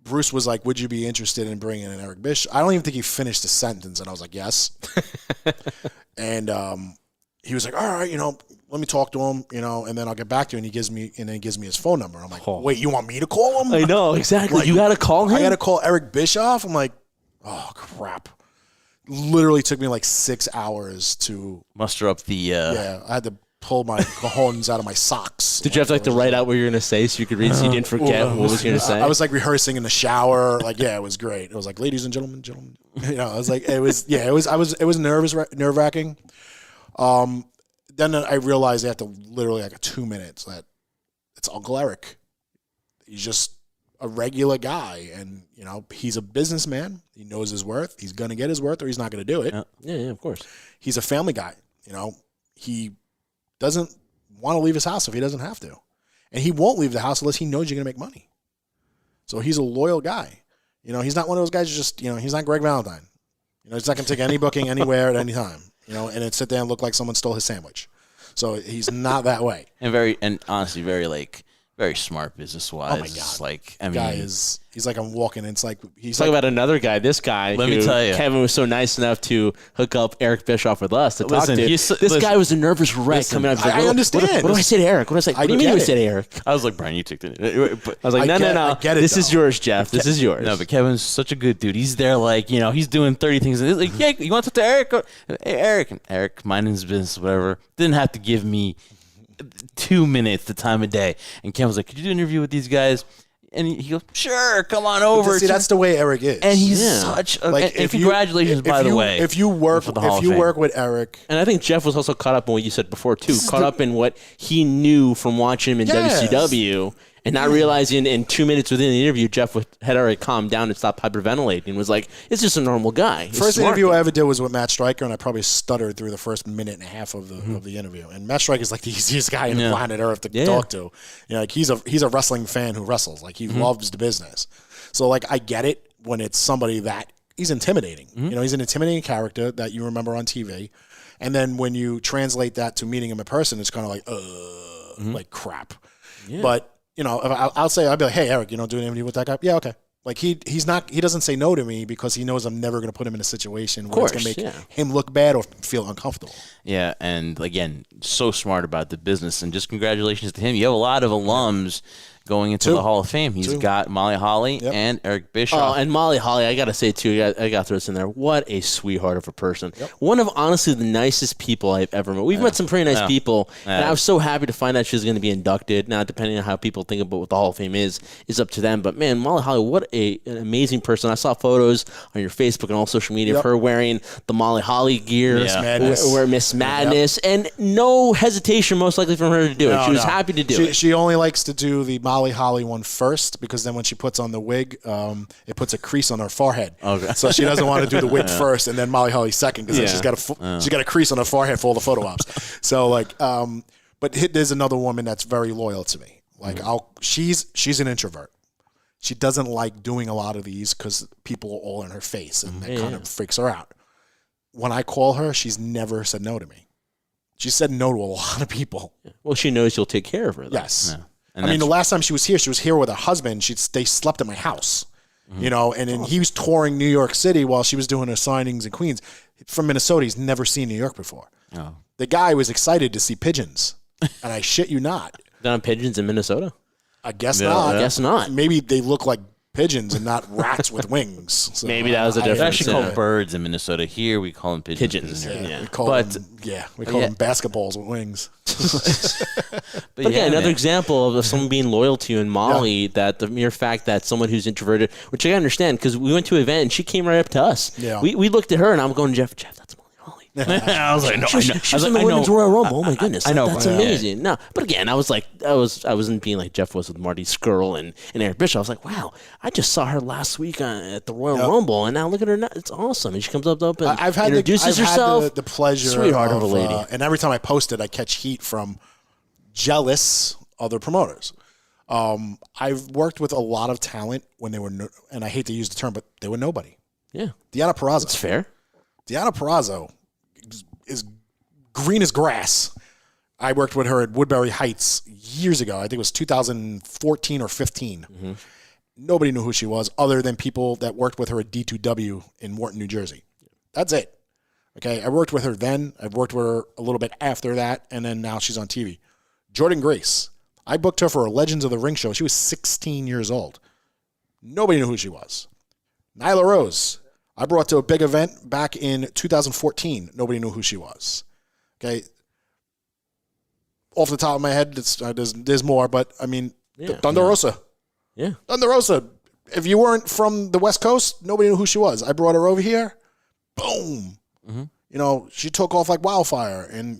Bruce was like, would you be interested in bringing in Eric Bischoff? I don't even think he finished the sentence, and I was like, yes. And he was like, all right, let me talk to him, and then I'll get back to you. And he gives me his phone number. I'm like, wait, you want me to call him? I know, exactly. Like, you got to call him? I got to call Eric Bischoff? I'm like, oh, crap. Literally took me like 6 hours to muster up the... Yeah, I had to pull my cajones out of my socks. Did you have to write out what you were going to say so you could read so you didn't forget what was going to say? I was like rehearsing in the shower. Like, yeah, it was great. It was like, ladies and gentlemen. I was like, it was nerve wracking. Then I realized after literally like 2 minutes that it's Uncle Eric. He's just a regular guy, and he's a businessman. He knows his worth. He's gonna get his worth, or he's not gonna do it. Yeah, of course. He's a family guy. He doesn't want to leave his house if he doesn't have to, and he won't leave the house unless he knows you're gonna make money. So he's a loyal guy. He's not one of those guys who just he's not Greg Valentine. He's not gonna take any booking anywhere at any time. And then sit there and look like someone stole his sandwich. So he's not that way. And honestly, very smart business wise. Oh my God. He's like, I'm walking, and it's like he's talk about another guy. This guy, let me tell you, Kevin was so nice enough to hook up Eric Bischoff with us to talk to. This guy was a nervous wreck coming up. I understand. What do I say to Eric? What do you mean we say to Eric? I was like, Brian, you took it. I was like, no. This is yours, Jeff. This is yours. No, but Kevin's such a good dude. He's there, like, he's doing 30 things. And he's like, yeah, you want to talk to Eric? Hey, Eric, minding his business, whatever. Didn't have to give me 2 minutes the time of day. And Kevin was like, could you do an interview with these guys? And he goes, sure, come on over. See, that's the way Eric is. And he's such a... and congratulations, by the way. If you work with Eric... And I think Jeff was also caught up in what you said before, too. Caught up in what he knew from watching him in WCW. And not realizing in 2 minutes within the interview, Jeff had already calmed down and stopped hyperventilating and was like, it's just a normal guy. First interview I ever did was with Matt Stryker, and I probably stuttered through the first minute and a half of the interview. And Matt Stryker is like the easiest guy on the planet Earth to talk to. Like he's a wrestling fan who wrestles. Like he loves the business. So like I get it when it's somebody that he's intimidating. He's an intimidating character that you remember on TV. And then when you translate that to meeting him in person, it's kind of like, like crap. Yeah. But I'll be like, hey, Eric, do an interview with that guy? Yeah, okay. Like he doesn't say no to me because he knows I'm never going to put him in a situation where it's going to make him look bad or feel uncomfortable. Yeah, and again, so smart about the business, and just congratulations to him. You have a lot of alums going into the Hall of Fame. He's got Molly Holly and Eric Bischoff. Oh, and Molly Holly, I got to say, too, I got to throw this in there. What a sweetheart of a person. One of, honestly, the nicest people I've ever met. We've met some pretty nice people, and I was so happy to find out she was going to be inducted. Now, depending on how people think about what the Hall of Fame is up to them. But, man, Molly Holly, what an amazing person. I saw photos on your Facebook and all social media of her wearing the Molly Holly gear. Miss Madness. And no hesitation, most likely, from her to do it. She was happy to do it. She only likes to do the Molly Holly one first because then when she puts on the wig, it puts a crease on her forehead. Okay. So she doesn't want to do the wig first and then Molly Holly second because then she's got a crease on her forehead for all the photo ops. So like, but there's another woman that's very loyal to me. Like she's an introvert. She doesn't like doing a lot of these because people are all in her face and that kind of freaks her out. When I call her, she's never said no to me. She said no to a lot of people. Well, she knows you'll take care of her, though. Yes. Yeah. I mean, the last time she was here with her husband. They slept at my house, you know, and then he was touring New York City while she was doing her signings in Queens. From Minnesota, he's never seen New York before. Oh. The guy was excited to see pigeons, and I shit you not. Done pigeons in Minnesota? I guess not. I guess not. Maybe they look like pigeons and not rats with wings. So maybe that was a difference. They actually call birds in Minnesota. Here we call them pigeons. We call them basketballs with wings. But another example of someone being loyal to you and Molly, that the mere fact that someone who's introverted, which I understand because we went to an event and she came right up to us. Yeah. We looked at her and I'm going, Jeff, that's Molly Holly. I was like, no, she's in the women's Royal Rumble. Oh my goodness, I know, that's amazing. No, but again, I was like, I wasn't being like Jeff was with Marty Skrull and Eric Bischoff. I was like, wow, I just saw her last week at the Royal Rumble, and now look at her now. It's awesome. And she comes up and introduces herself. Had the pleasure, sweetheart of a lady. And every time I post it, I catch heat from jealous other promoters. I've worked with a lot of talent when they were, and I hate to use the term, but they were nobody. Yeah, Deonna Purrazzo. That's fair. Deonna Purrazzo is green as grass. I worked with her at Woodbury Heights years ago. I think it was 2014 or 15. Mm-hmm. Nobody knew who she was other than people that worked with her at D2W in Morton, New Jersey. That's it. Okay, I worked with her then. I've worked with her a little bit after that, and then now she's on TV. Jordynne Grace. I booked her for a Legends of the Ring show. She was 16 years old. Nobody knew who she was. Nyla Rose. I brought to a big event back in 2014. Nobody knew who she was. Okay. Off the top of my head, there's more, but I mean, Thunder Rosa. Yeah. Thunder Rosa. If you weren't from the West Coast, nobody knew who she was. I brought her over here. Boom. Mm-hmm. You know, she took off like wildfire, and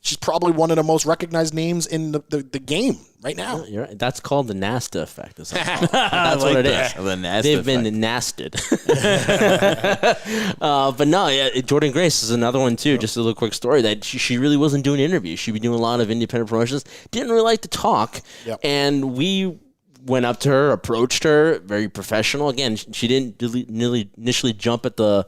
she's probably one of the most recognized names in the game right now. Yeah, you're right. That's called the Nasta effect. That's what it is. The Nasta They've effect. been nasted. But no, Jordynne Grace is another one too. Just a little quick story that she really wasn't doing interviews. She'd be doing a lot of independent promotions. Didn't really like to talk, and we went up to her, approached her, very professional. Again, she didn't initially jump at the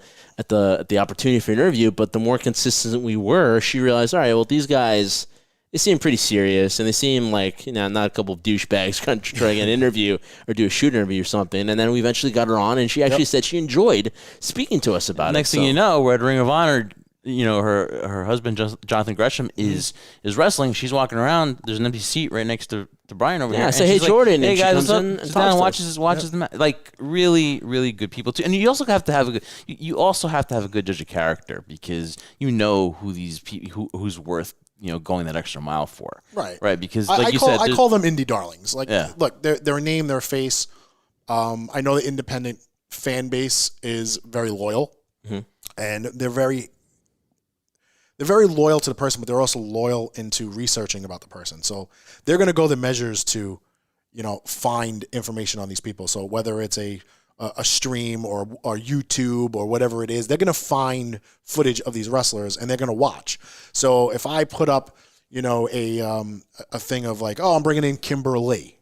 opportunity for an interview, but the more consistent we were, she realized, all right, well, these guys, they seem pretty serious, and they seem like, not a couple of douchebags trying to get an interview or do a shoot interview or something. And then we eventually got her on, and she actually said she enjoyed speaking to us about it. Next thing you know, we're at Ring of Honor. Her husband Jonathan Gresham is wrestling. She's walking around. There's an empty seat right next to Brian over here. Yeah, I say, hey, Jordan. Hey, and guys, what's up? Sits down and watches the match. Like, really, really good people, too. And you also have to have a good judge of character because you know who these people, who's worth, going that extra mile for. Right. Because, like you said, I call them indie darlings. Like, look, they're a name, their face. I know the independent fan base is very loyal, and they're very loyal to the person, but they're also loyal into researching about the person. So they're going to go the measures to, find information on these people. So whether it's a stream or YouTube or whatever it is, they're going to find footage of these wrestlers and they're going to watch. So if I put up, a thing of like, oh, I'm bringing in Kimberly.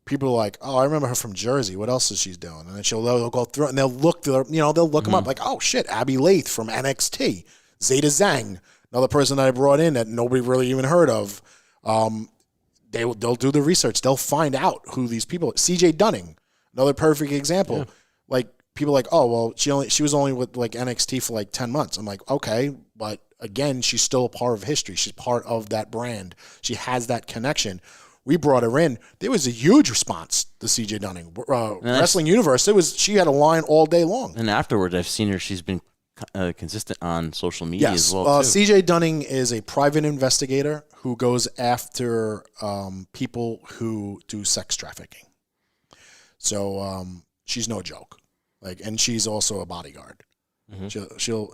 People are like, oh, I remember her from Jersey. What else is she doing? And then they'll go through it and they'll look them up like, oh shit, Abby Lath from NXT. Zeta Zhang, another person that I brought in that nobody really even heard of. They'll do the research. They'll find out who these people. CJ Dunning, another perfect example. Yeah. Like people are like, oh well, she was only with like NXT for like 10 months. I'm like, okay, but again, she's still a part of history. She's part of that brand. She has that connection. We brought her in. There was a huge response to CJ Dunning. Wrestling Universe. She had a line all day long. And afterwards, I've seen her. She's been consistent on social media as well. CJ Dunning is a private investigator who goes after people who do sex trafficking. So she's no joke. And she's also a bodyguard. Mm-hmm. She'll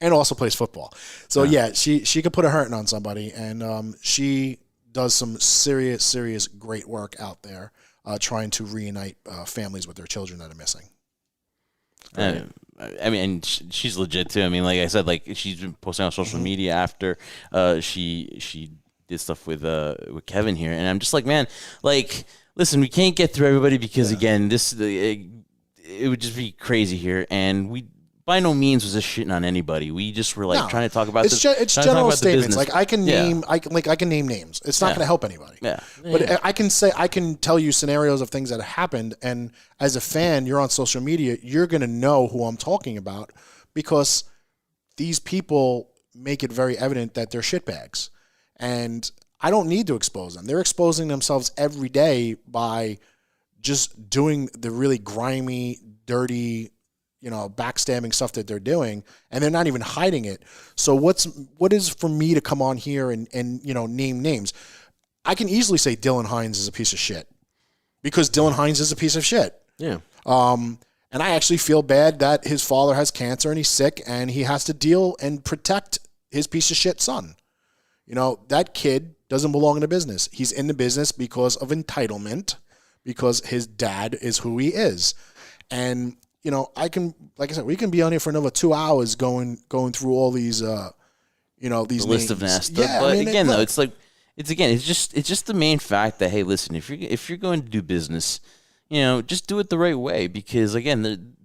also plays football. So she could put a hurting on somebody, and she does some serious great work out there, trying to reunite families with their children that are missing. I mean, and she's legit too. I mean, like I said, like she's been posting on social media after she did stuff with Kevin here, and I'm just like, man, like, listen, we can't get through everybody because again, this it would just be crazy here, and we by no means was just shitting on anybody. We just were like trying to talk about it's general statements. Like I can name I can name names. It's not going to help anybody. Yeah. But I can tell you scenarios of things that have happened, and as a fan, you're on social media, you're going to know who I'm talking about because these people make it very evident that they're shitbags. And I don't need to expose them. They're exposing themselves every day by just doing the really grimy, dirty, backstabbing stuff that they're doing, and they're not even hiding it. So what is for me to come on here and name names? I can easily say Dylan Hines is a piece of shit because Dylan Hines is a piece of shit. Yeah. And I actually feel bad that his father has cancer and he's sick and he has to deal and protect his piece of shit son. That kid doesn't belong in the business. He's in the business because of entitlement, because his dad is who he is. And like I said, we can be on here for another 2 hours going through all these, these list of Nasta. Yeah, but again, though, it's just the main fact that, hey, listen, if you're going to do business, just do it the right way because again,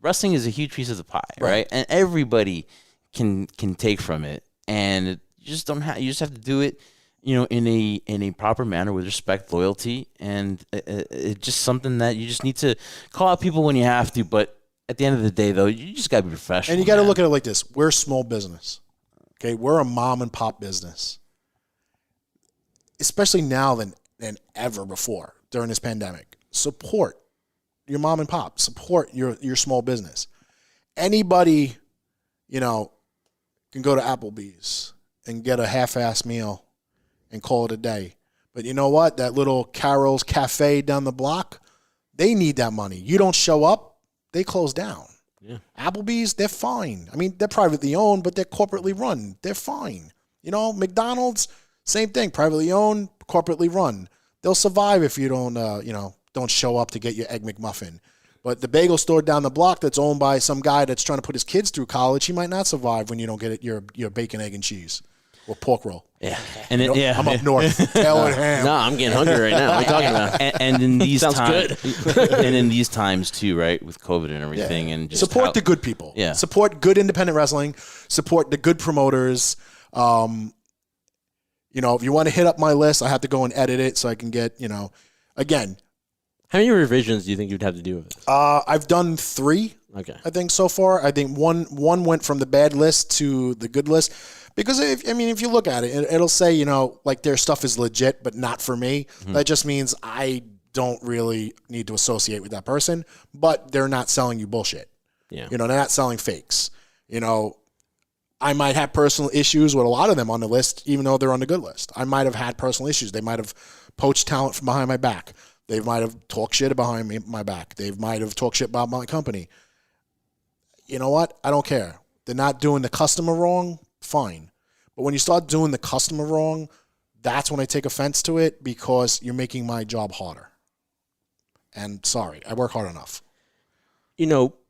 wrestling is a huge piece of the pie, right? And everybody can take from it, and you just have to do it, in a proper manner with respect, loyalty, and it's just something that you just need to call out people when you have to. But at the end of the day, though, you just got to be professional. And you got to look at it like this: we're a small business, okay? We're a mom and pop business, especially now than ever before during this pandemic. Support your mom and pop. Support your small business. Anybody, can go to Applebee's and get a half-ass meal and call it a day. But you know what? That little Carol's Cafe down the block, they need that money. You don't show up, they close down. Yeah. Applebee's, they're fine. I mean, they're privately owned, but they're corporately run. They're fine. McDonald's, same thing. Privately owned, corporately run. They'll survive if you don't show up to get your Egg McMuffin. But the bagel store down the block that's owned by some guy that's trying to put his kids through college, he might not survive when you don't get your bacon, egg, and cheese. Or pork roll. Yeah. I'm up north. Tail and ham. No, I'm getting hungry right now. What are you talking about? And in these Sounds good. And in these times too, right, with COVID and everything, and just support the good people. Yeah. Support good independent wrestling. Support the good promoters. If you want to hit up my list, I have to go and edit it so I can get, again. How many revisions do you think you'd have to do with this? I've done 3. Okay. I think so far. I think one went from the bad list to the good list. Because if you look at it, it'll say, like their stuff is legit, but not for me. Mm-hmm. That just means I don't really need to associate with that person, but they're not selling you bullshit. Yeah. They're not selling fakes. I might have personal issues with a lot of them on the list, even though they're on the good list. I might have had personal issues. They might have poached talent from behind my back. They might have talked shit behind my back. They might have talked shit about my company. You know what? I don't care. They're not doing the customer wrong. Fine. But when you start doing the customer wrong, that's when I take offense to it because you're making my job harder. And sorry, I work hard enough.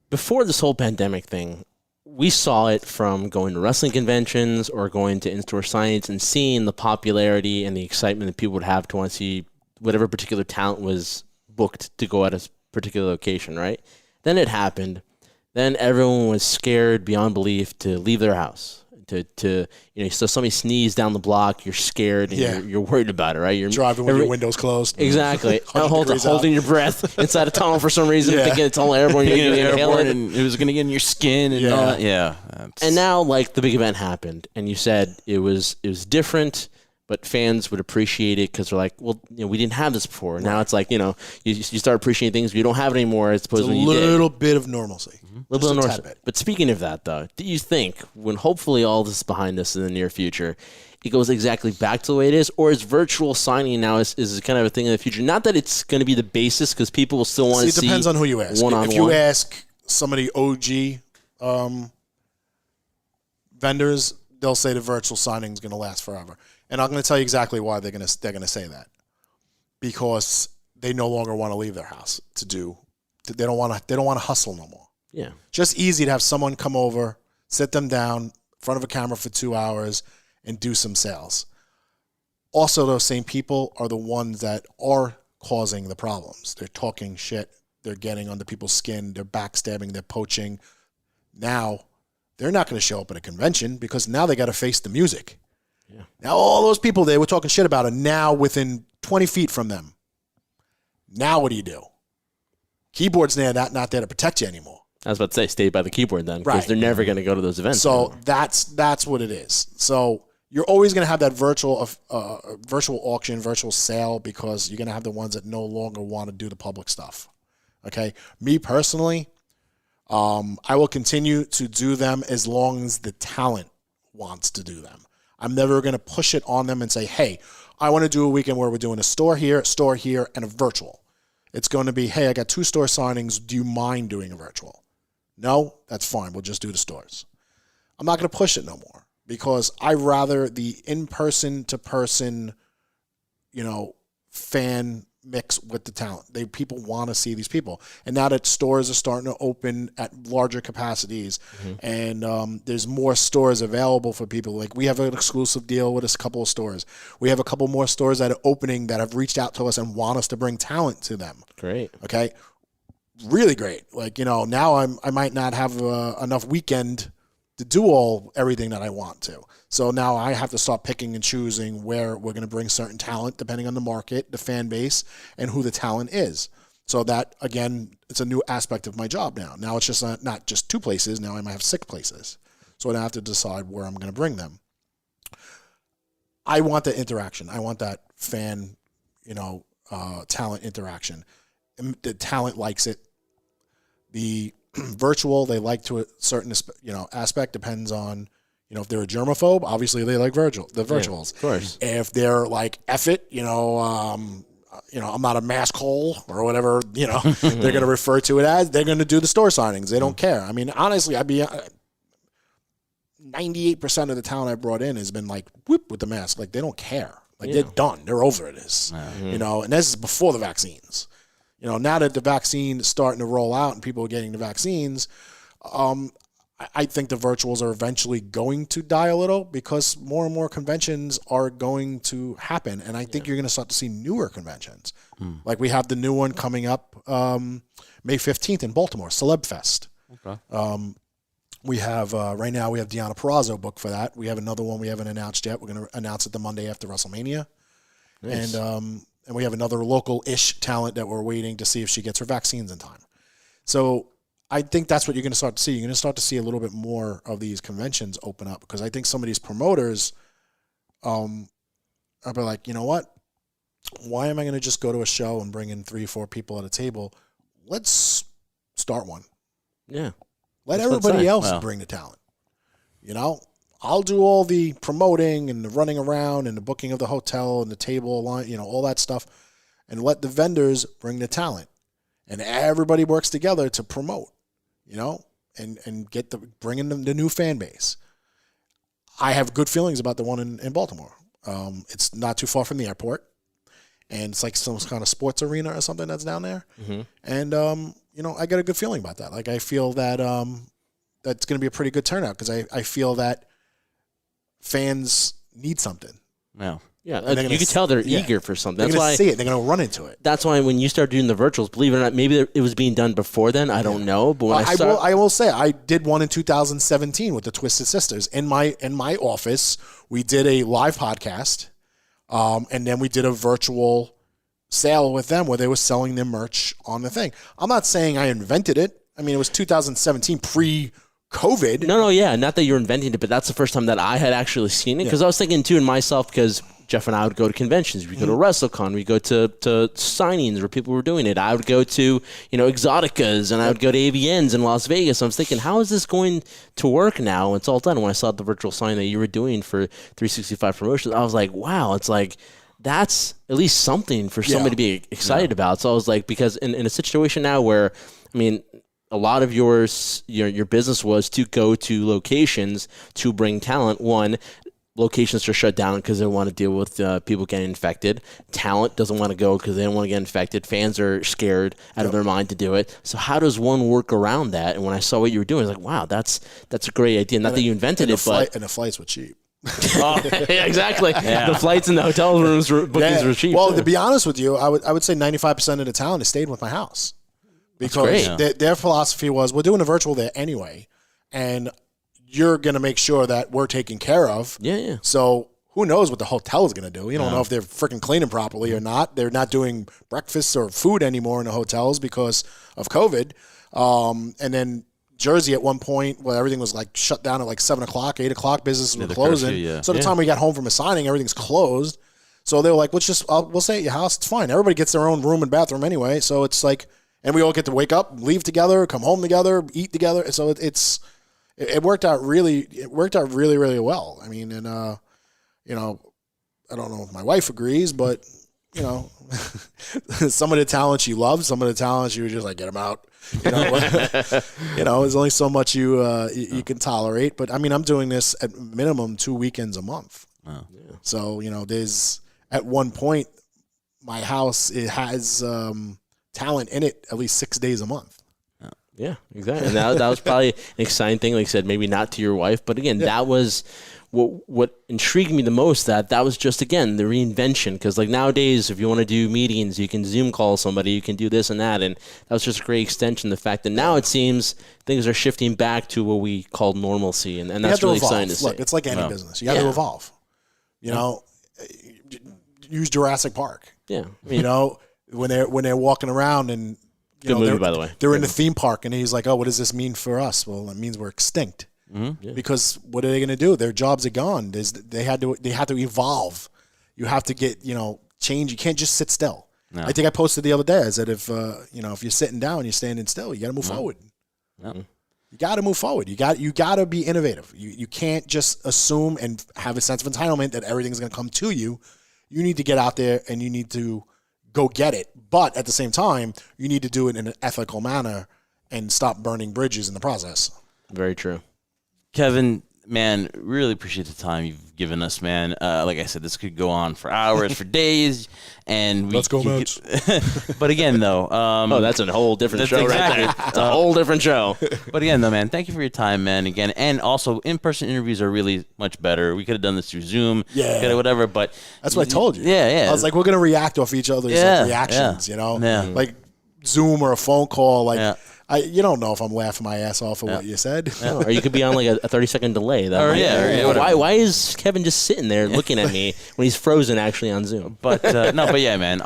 Before this whole pandemic thing, we saw it from going to wrestling conventions or going to in-store signings and seeing the popularity and the excitement that people would have to want to see whatever particular talent was booked to go at a particular location, right? Then it happened. Then everyone was scared beyond belief to leave their house. So somebody sneezed down the block, you're scared and you're worried about it, right? You're driving with your windows closed. Exactly. Holding your breath inside a tunnel for some reason, thinking it's all airborne. You're going to inhale it, and it was going to get in your skin and all that. Yeah. And now, the big event happened, and you said it was different, but fans would appreciate it because they're like, well, we didn't have this before. Right. Now it's like, you start appreciating things, but you don't have it anymore. As opposed to when you did. A little bit of normalcy. Mm-hmm. A little bit of normalcy. But speaking of that, though, do you think when hopefully all this is behind us in the near future, it goes exactly back to the way it is, or is virtual signing now is kind of a thing in the future? Not that it's going to be the basis because people will still want to see. It depends on who you ask. One-on-one. If you ask some of the OG vendors, they'll say the virtual signing is going to last forever. And I'm going to tell you exactly why they're going to say that. Because they no longer want to leave their house they don't want to hustle no more. Yeah. Just easy to have someone come over, sit them down in front of a camera for 2 hours and do some sales. Also, those same people are the ones that are causing the problems. They're talking shit. They're getting under people's skin. They're backstabbing. They're poaching. Now, they're not going to show up at a convention because now they got to face the music. Yeah. Now, all those people they were talking shit about are now within 20 feet from them. Now, what do? Keyboard's not there to protect you anymore. I was about to say, stay by the keyboard then, because they're never going to go to those events. So anymore. That's what it is. So you're always going to have that virtual auction, virtual sale, because you're going to have the ones that no longer want to do the public stuff. Okay, me personally, I will continue to do them as long as the talent wants to do them. I'm never going to push it on them and say, hey, I want to do a weekend where we're doing a store here, and a virtual. It's going to be, hey, I got 2 store signings. Do you mind doing a virtual? No, that's fine. We'll just do the stores. I'm not going to push it no more because I rather the in-person to person, fan mix with the talent. People want to see these people. And now that stores are starting to open at larger capacities and there's more stores available for people. Like we have an exclusive deal with a couple of stores. We have a couple more stores that are opening that have reached out to us and want us to bring talent to them. Great. Okay. Really great. Like, now I might not have enough weekend to do everything that I want to. So now I have to start picking and choosing where we're going to bring certain talent depending on the market, the fan base, and who the talent is. So that, again, it's a new aspect of my job now. Now it's just not just 2 places. Now I might have 6 places. So I have to decide where I'm going to bring them. I want the interaction. I want that fan, talent interaction. The talent likes it. The virtual, they like to a certain, aspect, depends on, if they're a germaphobe, obviously they like the virtuals. Yeah, of course. If they're like, F it, I'm not a mask hole or whatever, they're going to refer to it as, they're going to do the store signings. They don't care. I mean, honestly, 98% of the talent I brought in has been like, whoop, with the mask. Like, they don't care. Like, they're done. They're over this, and this is before the vaccines. Now that the vaccine is starting to roll out and people are getting the vaccines, I think the virtuals are eventually going to die a little because more and more conventions are going to happen. And I think you're going to start to see newer conventions. Like we have the new one coming up May 15th in Baltimore, Celeb Fest. Okay. We have, right now we have Deanna Perrazzo booked for that. We have another one we haven't announced yet. We're going to announce it the Monday after WrestleMania. Nice. And we have another local-ish talent that we're waiting to see if she gets her vaccines in time. So I think that's what you're going to start to see. You're going to start to see a little bit more of these conventions open up because I think some of these promoters are like, you know what? Why am I going to just go to a show and bring in 3 or 4 people at a table? Let's start one. Yeah. Let everybody else bring the talent. I'll do all the promoting and the running around and the booking of the hotel and the table line, all that stuff, and let the vendors bring the talent. And everybody works together to promote, and bring in the new fan base. I have good feelings about the one in Baltimore. It's not too far from the airport, and it's like some kind of sports arena or something that's down there. Mm-hmm. And, I got a good feeling about that. Like, I feel that that's going to be a pretty good turnout because I feel that fans need something. Yeah. Yeah, you can tell they're eager for something. They're going to see it. They're going to run into it. That's why when you start doing the virtuals, believe it or not, maybe it was being done before then. I don't know. But when I will say, I did one in 2017 with the Twisted Sisters. In my office, we did a live podcast, and then we did a virtual sale with them where they were selling their merch on the thing. I'm not saying I invented it. I mean, it was 2017 pre-COVID. No, yeah. Not that you're inventing it, but that's the first time that I had actually seen it. Because I was thinking, too, in myself, because Jeff and I would go to conventions. We'd go to WrestleCon. We'd go to signings where people were doing it. I would go to, Exoticas, and I would go to AVNs in Las Vegas. So I was thinking, how is this going to work now when it's all done? When I saw the virtual sign that you were doing for 365 Promotions, I was like, wow, it's like, that's at least something for somebody to be excited about. So I was like, because in a situation now where, I mean, a lot of your business was to go to locations to bring talent. One, locations are shut down because they want to deal with people getting infected. Talent doesn't want to go because they don't want to get infected. Fans are scared out of their mind to do it. So how does one work around that? And when I saw what you were doing, I was like, wow, that's a great idea. Not that you invented it, but... And the flights were cheap. Oh, yeah, exactly. Yeah. The flights and the hotel rooms bookings were cheap. Well, too. to be honest with you, I would say 95% of the talent is staying with my house. Because their philosophy was, we're doing a virtual there anyway, and you're going to make sure that we're taken care of. Yeah. So who knows what the hotel is going to do? You don't know if they're freaking cleaning properly or not. They're not doing breakfast or food anymore in the hotels because of COVID. And then Jersey at one point, where everything was like shut down at like 7 o'clock, 8 o'clock, businesses were closing. Curfew, So the time we got home from a signing, everything's closed. So they were like, we'll stay at your house. It's fine. Everybody gets their own room and bathroom anyway. So it's like, and we all get to wake up, leave together, come home together, eat together. So it worked out really really well. I mean, and I don't know if my wife agrees, but some of the talent she loves, some of the talent she was just like, get them out. There's only so much you can tolerate. But I mean, I'm doing this at minimum 2 weekends a month. Wow. Yeah. So there's at one point my house it has talent in it at least 6 days a month. Yeah, exactly. And that was probably an exciting thing. Like I said, maybe not to your wife, but again, that was what intrigued me the most. That was just, again, the reinvention. Because like nowadays, if you want to do meetings, you can Zoom call somebody, you can do this and that. And that was just a great extension. The fact that now it seems things are shifting back to what we call normalcy. And that's really exciting to see. Look, it's like any business. You got to evolve. Use Jurassic Park. Yeah. When they're walking around and good movie, by the way. They're in the theme park, and he's like, "Oh, what does this mean for us?" Well, it means we're extinct. Mm-hmm. Yeah. Because what are they going to do? Their jobs are gone. They had to evolve. You have to get change. You can't just sit still. No. I think I posted the other day. I said if if you're sitting down, you're standing still. You got to move forward. No. You got to move forward. You got to be innovative. You can't just assume and have a sense of entitlement that everything's going to come to you. You need to get out there and you need to go get it. But at the same time, you need to do it in an ethical manner and stop burning bridges in the process. Very true. Kevin, man, really appreciate the time you've given us, man. Like I said, this could go on for hours, for days, and let's go, Mets. But again, though, that's a whole different show right there. It's a whole different show. But again, though, man, thank you for your time, man. Again, and also in-person interviews are really much better. We could have done this through Zoom, whatever. But that's what I told you. Yeah. I was like, we're gonna react off each other's reactions, like Zoom or a phone call, like. You don't know if I'm laughing my ass off at what you said. Yeah. Or you could be on like a 30-second delay. Why is Kevin just sitting there looking at me when he's frozen actually on Zoom? But yeah, man.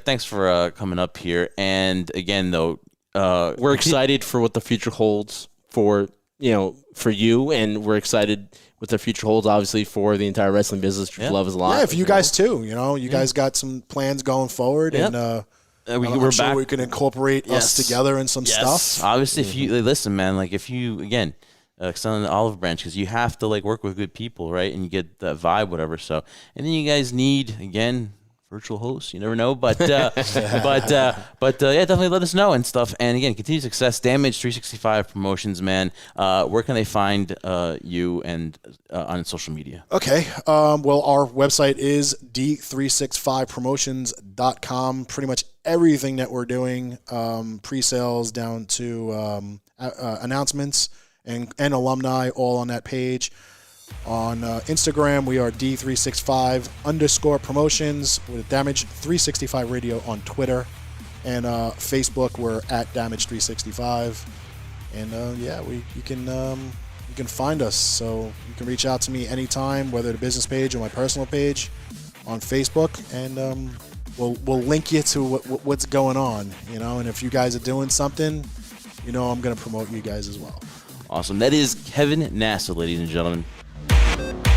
Thanks for coming up here. And again, though, we're excited for what the future holds for you, and we're excited what the future holds, obviously, for the entire wrestling business, which love is a lot. Yeah, for you guys too. You guys got some plans going forward, and. I'm sure we can incorporate us together in some stuff. Obviously, if you listen, man, like if you again extend the olive branch, because you have to like work with good people, right? And you get that vibe, whatever. So, and then you guys need again virtual hosts. You never know, but definitely let us know and stuff. And again, continued success. Damage 365 Promotions, man. Where can they find you and on social media? Okay. Well, our website is d365promotions.com. Pretty much everything that we're doing, pre-sales down to announcements and alumni, all on that page. On Instagram, we are D365_promotions with Damage 365 Radio on Twitter. And Facebook, we're at Damage 365. And you can find us. So you can reach out to me anytime, whether the business page or my personal page on Facebook. And we'll link you to what's going on, and if you guys are doing something, I'm going to promote you guys as well. Awesome. That is Kevin Nasta, ladies and gentlemen.